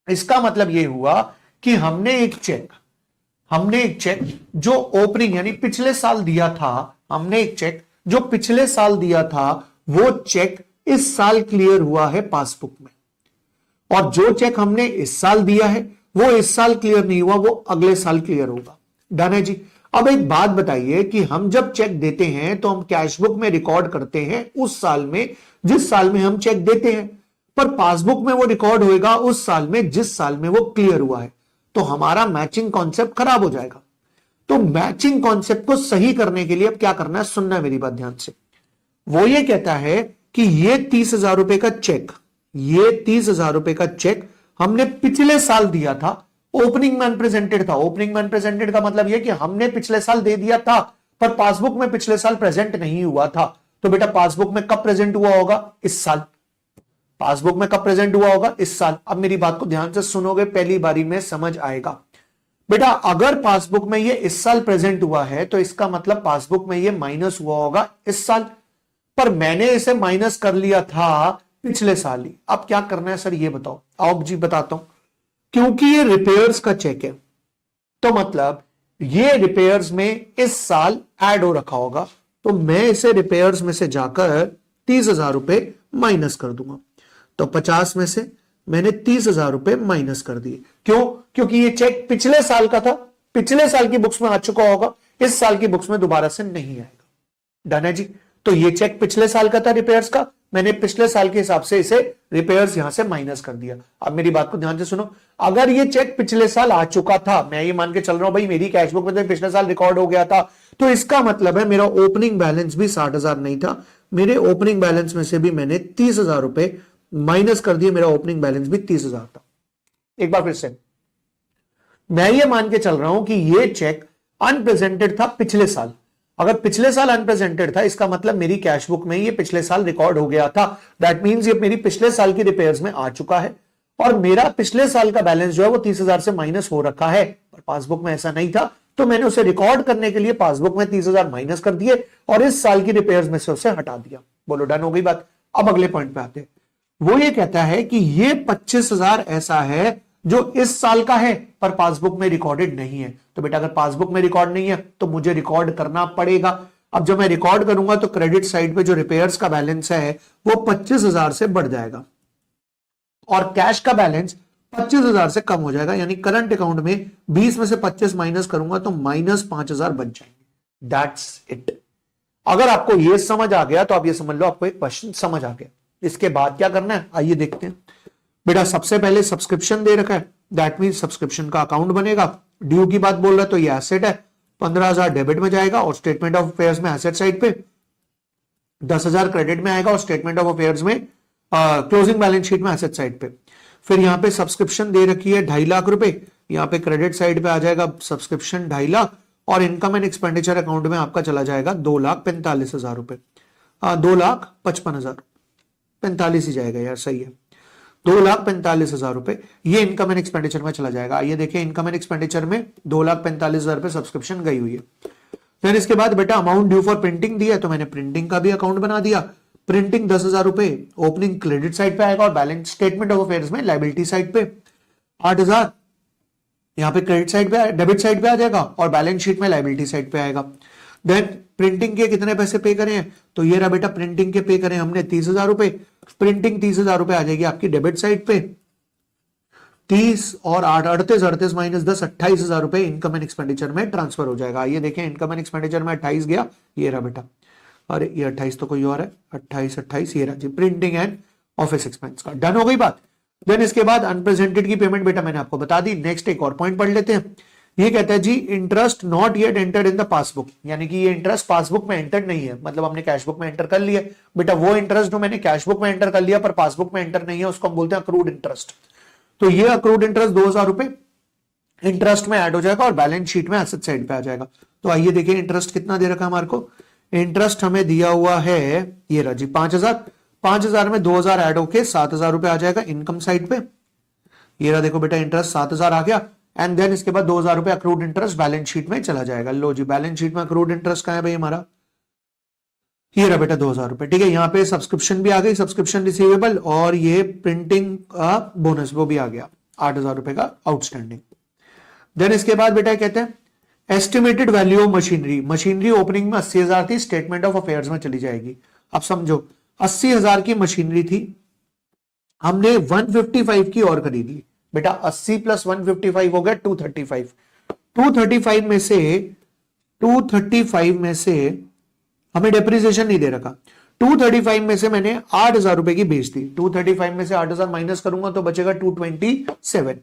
इसका मतलब ये हुआ कि हमने एक चेक जो ओपनिंग यानी पिछले साल दिया था, हमने एक चेक जो पिछले साल दिया था वो चेक इस साल क्लियर हुआ है पासबुक में, और जो चेक हमने इस साल दिया है वो इस साल क्लियर नहीं हुआ, वो अगले साल क्लियर होगा। डन है जी। अब एक बात बताइए कि हम जब चेक देते हैं तो हम कैश बुक में रिकॉर्ड करते हैं उस साल में जिस साल में हम चेक देते हैं, पर पासबुक में वो रिकॉर्ड होएगा उस साल में जिस साल में वो क्लियर हुआ है। तो हमारा मैचिंग कॉन्सेप्ट खराब हो जाएगा। तो मैचिंग कॉन्सेप्ट को सही करने के लिए अब क्या करना है, सुनना है मेरी बात ध्यान से। वो ये कहता है कि ये 30,000 रुपए का चेक, ये 30,000 रुपए का चेक हमने पिछले साल दिया था, ओपनिंग में अनप्रेजेंटेड था। ओपनिंग में अनप्रेजेंटेड का मतलब यह कि हमने पिछले साल दे दिया था पर पासबुक में पिछले साल प्रेजेंट नहीं हुआ था। तो बेटा पासबुक में कब प्रेजेंट हुआ होगा, इस साल। पासबुक में कब प्रेजेंट हुआ होगा, इस साल। अब मेरी बात को ध्यान से सुनोगे, पहली बारी में समझ आएगा। बेटा अगर पासबुक में ये इस साल प्रेजेंट हुआ है तो इसका मतलब पासबुक में ये माइनस हुआ होगा इस साल, पर मैंने इसे माइनस कर लिया था पिछले साल ही। अब क्या करना है सर ये बताओ। आओ जी बताता हूं। क्योंकि ये रिपेयर्स का चेक है तो मतलब ये रिपेयर्स में इस साल ऐड हो रखा होगा, तो मैं इसे रिपेयर्स में से जाकर 30,000 रुपए माइनस कर दूंगा। तो 50 में से मैंने 30,000 रुपए माइनस कर दिए। क्यों? क्योंकि ये चेक पिछले साल का था, पिछले साल की बुक्स में आ चुका होगा, इस साल की बुक्स में दोबारा से नहीं आएगा। डन है जी। तो ये चेक पिछले साल का था रिपेयर्स का, मैंने पिछले साल के हिसाब से इसे रिपेयर्स यहां से माइनस कर दिया। अब मेरी बात को ध्यान से सुनो। अगर ये चेक पिछले साल आ चुका था, मैं ये मान के चल रहा हूं भाई मेरी कैश बुक में तो पिछले साल रिकॉर्ड हो गया था, तो इसका मतलब है मेरा ओपनिंग बैलेंस भी 60,000 नहीं था, मेरे ओपनिंग बैलेंस में से भी मैंने 30,000 रुपए माइनस कर दिए, मेरा ओपनिंग बैलेंस भी 30,000 था। एक बार फिर से मैं ये मान के चल रहा हूं कि ये चेक अनप्रेजेंटेड था पिछले साल। अगर पिछले साल अनप्रेजेंटेड था इसका मतलब मेरी कैश बुक में ये पिछले साल रिकॉर्ड हो गया था। दैट मींस ये मेरी पिछले साल की रिपेयर्स में आ चुका है और मेरा पिछले साल का बैलेंस जो है वो 30,000 से माइनस हो रखा है, पर पासबुक में ऐसा नहीं था, तो मैंने उसे रिकॉर्ड करने के लिए पासबुक में 30,000 माइनस कर दिए और इस साल की रिपेयर्स में से उसे हटा दिया। बोलो डन हो गई बात। अब अगले पॉइंट पे आते हैं। वो ये कहता है कि ये 25,000 ऐसा है जो इस साल का है पर पासबुक में रिकॉर्डेड नहीं है। तो बेटा अगर पासबुक में रिकॉर्ड नहीं है तो मुझे रिकॉर्ड करना पड़ेगा। अब जब मैं रिकॉर्ड करूंगा तो क्रेडिट साइड पे जो रिपेयर्स का बैलेंस है वो 25,000 से बढ़ जाएगा और कैश का बैलेंस 25,000 से कम हो जाएगा। यानी करंट अकाउंट में 20 में से 25 माइनस करूंगा तो -5,000 बच जाएंगे। That's it. अगर आपको यह समझ आ गया तो आप ये समझ लो आपको एक क्वेश्चन समझ आ गया। इसके बाद क्या करना है आइए देखते हैं। बेटा सबसे पहले सब्सक्रिप्शन दे रखा है, दैट मीन सब्सक्रिप्शन का अकाउंट बनेगा। ड्यू की बात बोल रहा है तो ये एसेट है, 15,000 डेबिट में जाएगा और स्टेटमेंट ऑफ अफेयर्स में एसेट साइड पे, 10,000 क्रेडिट में आएगा और स्टेटमेंट ऑफ अफेयर्स में क्लोजिंग बैलेंस शीट में एसेट साइड पे। फिर यहाँ पे सब्सक्रिप्शन दे रखी है 2.5 लाख रुपए, यहाँ पे क्रेडिट साइड पे आ जाएगा सब्सक्रिप्शन 2.5 लाख और इनकम एंड एक्सपेंडिचर अकाउंट में आपका चला जाएगा 2,45,000 रुपए, 2,55,000, 45 ही जाएगा यार, सही है, 2,45,000 रुपए ये इनकम एंड एक्सपेंडिचर में चला जाएगा। आइए देखें इनकम एंड एक्सपेंडिचर में 2,45,000 रुपए सब्सक्रिप्शन गई हुई है। फिर इसके बाद बेटा अमाउंट ड्यू फॉर प्रिंटिंग दिया, तो मैंने प्रिंटिंग का भी अकाउंट बना दिया। प्रिंटिंग 10,000 रुपए ओपनिंग क्रेडिट साइड पे आएगा और बैलेंस स्टेटमेंट ऑफ अफेयर्स में लायबिलिटी साइड पे 8,000 यहाँ पे क्रेडिट साइड पे डेबिट साइड पे आ जाएगा और बैलेंस शीट में लायबिलिटी साइड पे आएगा। देन प्रिंटिंग के कितने पैसे पे करें हैं, तो ये रहा बेटा प्रिंटिंग के पे करें हमने 30,000 रुपए। प्रिंटिंग 30,000 रुपए आ जाएगी आपकी डेबिट साइड पे, 30 और 8 38 माइनस 10 28,000 रुपए इनकम एंड एक्सपेंडिचर में ट्रांसफर हो जाएगा। ये देखें इनकम एंड एक्सपेंडिचर में 28 गया, ये रहा बेटा, अरे ये 28 तो कोई और है, 28 ये रहा जी प्रिंटिंग एंड ऑफिस एक्सपेंस का। डन हो गई बात। देन इसके बाद अनप्रेजेंटेड की पेमेंट बेटा मैंने आपको बता दी। नेक्स्ट एक और पॉइंट पढ़ लेते हैं। ये कहता है जी interest not yet entered in the passbook, यानी कि ये इंटरेस्ट पासबुक में एंटर नहीं है, मतलब हमने कैश बुक में एंटर कर लिया बेटा, वो इंटरेस्ट जो मैंने कैश बुक में एंटर कर लिया पर पासबुक में एंटर नहीं है उसको हम बोलते हैं अक्रूड इंटरेस्ट। तो ये अक्रूड इंटरेस्ट 2,000 रुपए इंटरेस्ट में ऐड हो जाएगा और बैलेंस शीट में एसेट साइड पे आ जाएगा। तो आइए देखिए इंटरेस्ट कितना दे रखा है हमारे को। इंटरेस्ट हमें दिया हुआ है ये रहा जी 5,000, 5,000 में 2,000 ऐड होके 7,000 रुपए आ जाएगा इनकम साइड पे। ये रहा देखो बेटा इंटरेस्ट 7,000 आ गया एंड देन इसके बाद 2,000 रुपए अक्रूड इंटरेस्ट बैलेंस शीट में चला जाएगा। लो जी बैलेंस शीट में अक्रूड इंटरेस्ट कहां है भाई हमारा, ये रहा बेटा 2,000 रुपए। ठीक है, यहाँ पे सब्सक्रिप्शन भी आ गई, सब्सक्रिप्शन रिसीवेबल, और ये प्रिंटिंग का बोनस वो भी आ गया 8,000 रुपए का आउटस्टैंडिंग। देन इसके बाद बेटा कहते हैं estimated value of machinery, machinery opening में 80,000 थी, स्टेटमेंट ऑफ अफेयर्स में चली जाएगी। अब समझो 80,000 की मशीनरी थी, हमने 155 की और खरीद ली बेटा, 80 प्लस 155 हो गया 235। 235 में से हमें डेप्रिसिएशन नहीं दे रखा, 235 में से मैंने 8,000 रुपए की बेच दी। 235 में से 8,000 माइनस करूंगा तो बचेगा 227,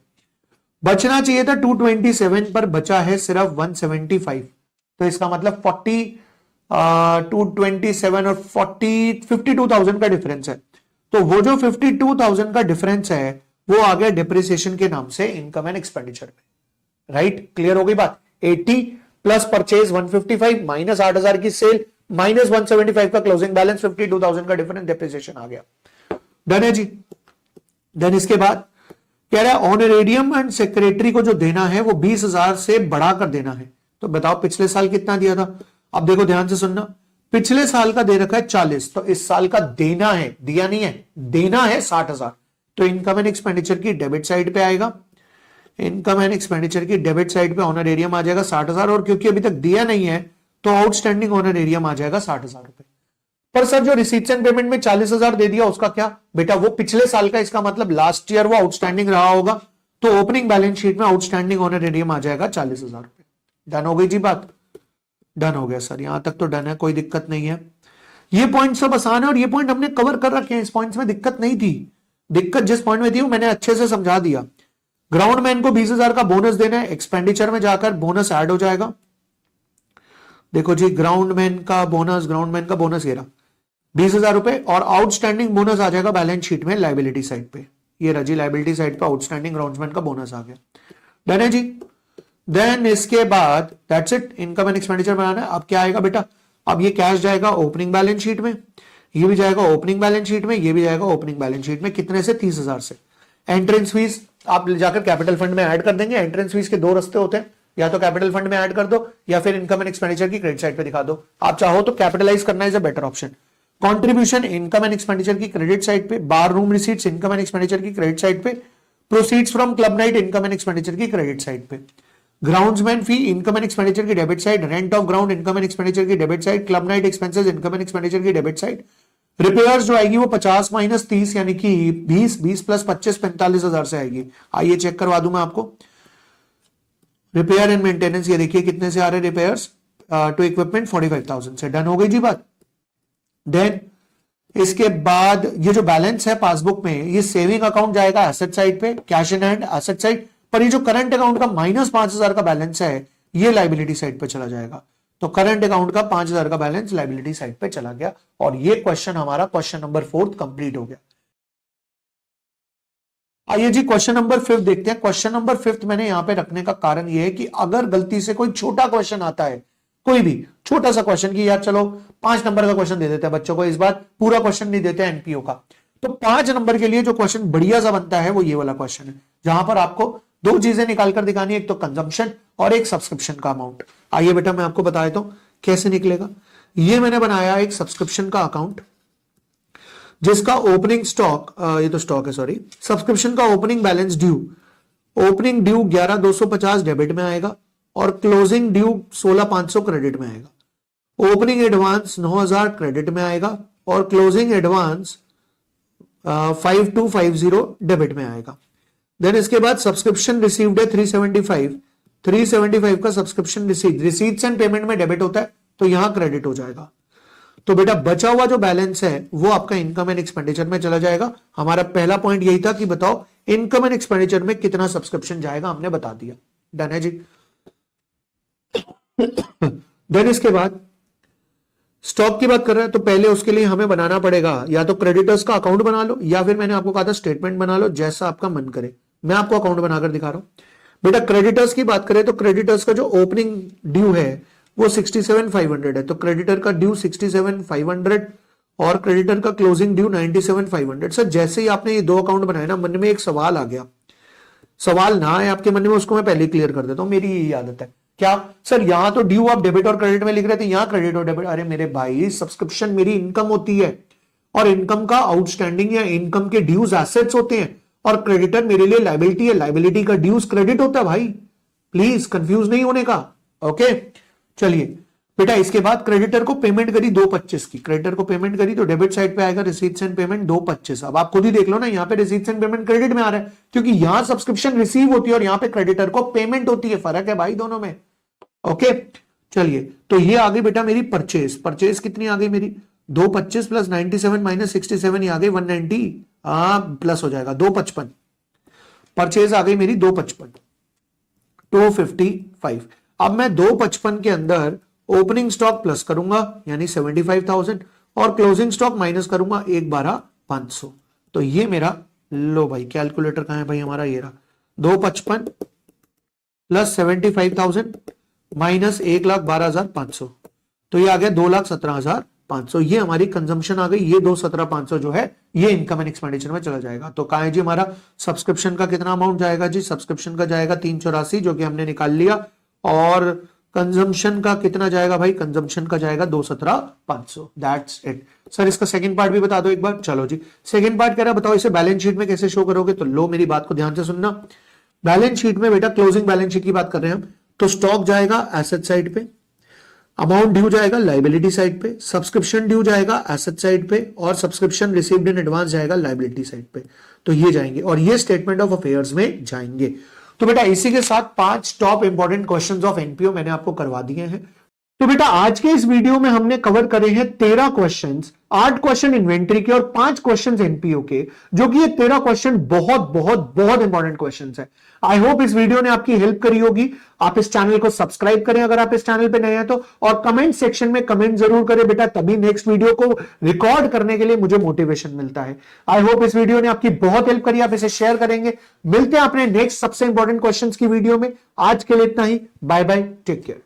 बचना चाहिए था 227 पर बचा है सिर्फ 175। तो इसका मतलब 227 और 52,000 का डिफरेंस है। तो वो जो 52,000 का डिफरेंस है वो आ गया डिप्रिसिएशन के नाम से इनकम एंड एक्सपेंडिचर में। राइट, क्लियर हो गई बात। 80 प्लस परचेज 155 माइनस 8,000 की सेल माइनस 175 का क्लोजिंग बैलेंस, 52,000 का डिफरेंस डिप्रिसिएशन आ गया। डन है जी। देन इसके बाद कह रहा है ऑनरेरियम एंड सेक्रेटरी को जो देना है वो 20,000 से बढ़ाकर देना है। तो बताओ पिछले साल कितना दिया था। अब देखो ध्यान से सुनना, पिछले साल का दे रखा है 40, तो इस साल का देना है, दिया नहीं है, देना है 60,000। तो इनकम एंड एक्सपेंडिचर की डेबिट साइड पे आएगा, इनकम एंड एक्सपेंडिचर की डेबिट साइड पे ऑनरेरियम आ जाएगा 60,000, और क्योंकि अभी तक दिया नहीं है तो आउटस्टैंडिंग ऑनरेरियम आ जाएगा 60,000 रुपए। पर सर जो रिसीट्स एंड पेमेंट में 40,000 दे दिया उसका क्या बेटा, वो पिछले साल का, इसका मतलब लास्ट ईयर वो आउटस्टैंडिंग रहा होगा, तो ओपनिंग बैलेंस शीट में आउटस्टैंडिंग ऑनरेरियम आ जाएगा 40,000 रुपए। डन हो गई जी बात, डन हो गया सर, यहां तक तो डन है, कोई दिक्कत नहीं है। ये पॉइंट सब आसान है और ये पॉइंट हमने कवर कर रखे हैं, इस पॉइंट्स में दिक्कत नहीं थी। दिक्कत जिस पॉइंट में थी वो मैंने अच्छे से समझा दिया। ग्राउंड मैन को 20,000 का बोनस देना है, एक्सपेंडिचर में जाकर बोनस ऐड हो जाएगा। देखो जी ग्राउंड मैन का बोनस ये रहा 20,000 रुपए, और आउटस्टैंडिंग बोनस आ जाएगा बैलेंस शीट में लायबिलिटी साइड पे। ये रहा जी लायबिलिटी साइड पे आउटस्टैंडिंग ग्राउंडमैन का बोनस आ गया। डन है जी। देन इसके बाद that's it, income and expenditure बनाना है। अब क्या आएगा बेटा, अब ये कैश जाएगा ओपनिंग बैलेंस शीट में, ये भी जाएगा ओपनिंग बैलेंस शीट में, ये भी जाएगा ओपनिंग बैलेंस शीट में। कितने से, 30,000 से। एंट्रेंस फीस आप जाकर कैपिटल फंड में ऐड कर देंगे। एंट्रेंस फीस के दो रास्ते होते हैं, या तो कैपिटल फंड में ऐड कर दो या फिर इनकम एंड एक्सपेंडिचर की क्रेडिट साइड पे दिखा दो। आप चाहो तो कैपिटलाइज करना is a better option. Contribution income and expenditure की क्रेडिट साइड पे, bar room receipts income and expenditure की क्रेडिट साइड पे, proceeds from club night income and expenditure की क्रेडिट साइड पे, groundsman fee income and expenditure की debit side, rent of ground income and expenditure की debit side, club night expenses income and expenditure की debit side. Repairs जो आएगी वो 50 minus 30 यानी कि 20 प्लस 25 45,000 से आएगी। आइए चेक करवा दूं मैं आपको। रिपेयर एंड मेंटेनेंस ये देखिए कितने से आ रहे रिपेयर्स टू इक्विपमेंट 45,000 से। डन हो गई जी बात। देन इसके बाद ये जो बैलेंस है पासबुक में, ये सेविंग अकाउंट जाएगा एसेट साइड पे, cash in hand asset side पर, ये जो करंट अकाउंट का -5,000 का बैलेंस है ये लाइबिलिटी साइड पे चला जाएगा। तो करंट अकाउंट का 5,000 का बैलेंस लाइबिलिटी साइड पे चला गया और ये क्वेश्चन हमारा क्वेश्चन नंबर 4 कंप्लीट हो गया। आइए जी क्वेश्चन नंबर 5 देखते हैं। क्वेश्चन नंबर 5 मैंने यहां पे रखने का कारण ये है कि अगर गलती से कोई छोटा क्वेश्चन आता है, कोई भी छोटा सा क्वेश्चन की यार चलो 5 नंबर का क्वेश्चन दे देते हैं बच्चों को, इस बार पूरा क्वेश्चन नहीं देते एनपीओ का, तो 5 नंबर के लिए जो क्वेश्चन बढ़िया सा बनता है वो ये वाला क्वेश्चन है, जहां पर आपको दो चीजें निकालकर दिखानी है, एक तो कंजम्पशन और एक सब्सक्रिप्शन का अमाउंट। आइए बेटा मैं आपको बता देता हूं कैसे निकलेगा। ये मैंने बनाया एक सब्सक्रिप्शन का अकाउंट जिसका ओपनिंग स्टॉक, ये तो स्टॉक है सॉरी, सब्सक्रिप्शन का opening balance due, opening due 11,250 debit में आएगा और क्लोजिंग ड्यू 16,500 क्रेडिट में आएगा। ओपनिंग एडवांस 9,000 क्रेडिट में आएगा और क्लोजिंग एडवांस 5,250 डेबिट में आएगा। देन इसके बाद सब्सक्रिप्शन रिसीव्ड है 375 का सब्सक्रिप्शन रिसीट्स एंड पेमेंट में डेबिट होता है तो यहां क्रेडिट हो जाएगा। तो बेटा बचा हुआ जो बैलेंस है वो आपका इनकम एंड एक्सपेंडिचर में चला जाएगा। हमारा पहला पॉइंट यही था कि बताओ इनकम एंड एक्सपेंडिचर में कितना सब्सक्रिप्शन जाएगा, हमने बता दिया। डन है जी। देन इसके बाद स्टॉक की बात कर रहे हैं तो पहले उसके लिए हमें बनाना पड़ेगा या तो क्रेडिटर्स का अकाउंट बना लो या फिर मैंने आपको कहा था स्टेटमेंट बना लो, जैसा आपका मन करे। मैं आपको अकाउंट बनाकर दिखा रहा हूं। बेटा क्रेडिटर्स की बात करें तो क्रेडिटर्स का जो ओपनिंग ड्यू है वो 67,500 है, तो क्रेडिटर का ड्यू 67,500 और क्रेडिटर का क्लोजिंग ड्यू 97,500। सर जैसे ही आपने ये दो अकाउंट बनाए ना, मन में एक सवाल आ गया, सवाल ना आए आपके मन में उसको मैं पहले क्लियर कर देता हूं। मेरी यही आदत है। क्या सर यहां तो ड्यू आप डेबिट और क्रेडिट में लिख रहे थे, यहां क्रेडिट और डेबिट। अरे मेरे भाई सब्सक्रिप्शन मेरी इनकम होती है और इनकम का आउटस्टैंडिंग या इनकम के ड्यूज एसेट्स होते हैं और क्रेडिटर मेरे लिए लाइबिलिटी है, लाइबिलिटी का ड्यूज क्रेडिट होता है। भाई प्लीज कंफ्यूज नहीं होने का। ओके चलिए बेटा इसके बाद क्रेडिटर को पेमेंट करी 2,25 की, क्रेडिटर को पेमेंट करी तो डेबिट साइड पे आएगा रिसीट्स एंड पेमेंट 2,25। अब आप खुद ही देख लो ना, यहाँ पे रिसीट्स एंड पेमेंट क्रेडिट में आ रहा है क्योंकि यहां सब्सक्रिप्शन रिसीव होती है और यहाँ पे क्रेडिटर को पेमेंट होती है। फर्क है भाई दोनों में। ओके चलिए तो ये आ गई बेटा मेरी परचेज। परचेज कितनी आ गई मेरी 2,25 प्लस 97 माइनस 67, ये आ गई 190 प्लस हो जाएगा 255। परचेज आ गई मेरी 255, 255। अब मैं 255 के अंदर ओपनिंग स्टॉक प्लस करूंगा यानी 75,000 और क्लोजिंग स्टॉक माइनस करूंगा 1,12,500। तो ये मेरा, लो भाई कैलकुलेटर कहां है भाई हमारा, ये रहा, 255 प्लस 75,000 माइनस 1,12,500, तो ये आ गया 2,17,500। ये हमारी कंजम्पशन आ गई। ये 2,17,500 जो है ये इनकम एंड एक्सपेंडिचर में चला जाएगा। तो कहा है जी हमारा सब्सक्रिप्शन का कितना अमाउंट जाएगा जी, सब्सक्रिप्शन का जाएगा 384 जो कि हमने निकाल लिया, और कंजम्पशन का कितना जाएगा भाई, कंजम्पशन का जाएगा 2,17,500। That's it. सर इसका सेकंड पार्ट भी बता दो एक बार। चलो जी सेकंड पार्ट कह रहा बताओ इसे बैलेंस शीट में कैसे शो करोगे। तो लो मेरी बात को ध्यान से सुनना। बैलेंस शीट में बेटा क्लोजिंग बैलेंस शीट की बात कर रहे हैं हम, तो स्टॉक जाएगा एसेट साइड पे, अमाउंट ड्यू जाएगा लाइबिलिटी साइड पे, सब्सक्रिप्शन ड्यू जाएगा एसेट साइड पे और सब्सक्रिप्शन रिसीव्ड इन एडवांस जाएगा लाइबिलिटी साइड पे। तो ये जाएंगे और ये स्टेटमेंट ऑफ अफेयर्स में जाएंगे। तो बेटा इसी के साथ 5 top important questions of NPO मैंने आपको करवा दिए हैं। तो बेटा आज के इस वीडियो में हमने कवर करे हैं 13 क्वेश्चंस, 8 क्वेश्चन इन्वेंट्री के और 5 क्वेश्चंस एनपीओ के, जो कि ये 13 क्वेश्चन बहुत बहुत बहुत इंपॉर्टेंट क्वेश्चंस हैं। आई होप इस वीडियो ने आपकी हेल्प करी होगी। आप इस चैनल को सब्सक्राइब करें अगर आप इस चैनल पे नए हैं तो, और कमेंट सेक्शन में कमेंट जरूर करें बेटा, तभी नेक्स्ट वीडियो को रिकॉर्ड करने के लिए मुझे मोटिवेशन मिलता है। आई होप इस वीडियो ने आपकी बहुत हेल्प करी, आप इसे शेयर करेंगे। मिलते हैं अपने नेक्स्ट सबसे इंपॉर्टेंट क्वेश्चंस की वीडियो में। आज के लिए इतना ही, बाय बाय, टेक केयर।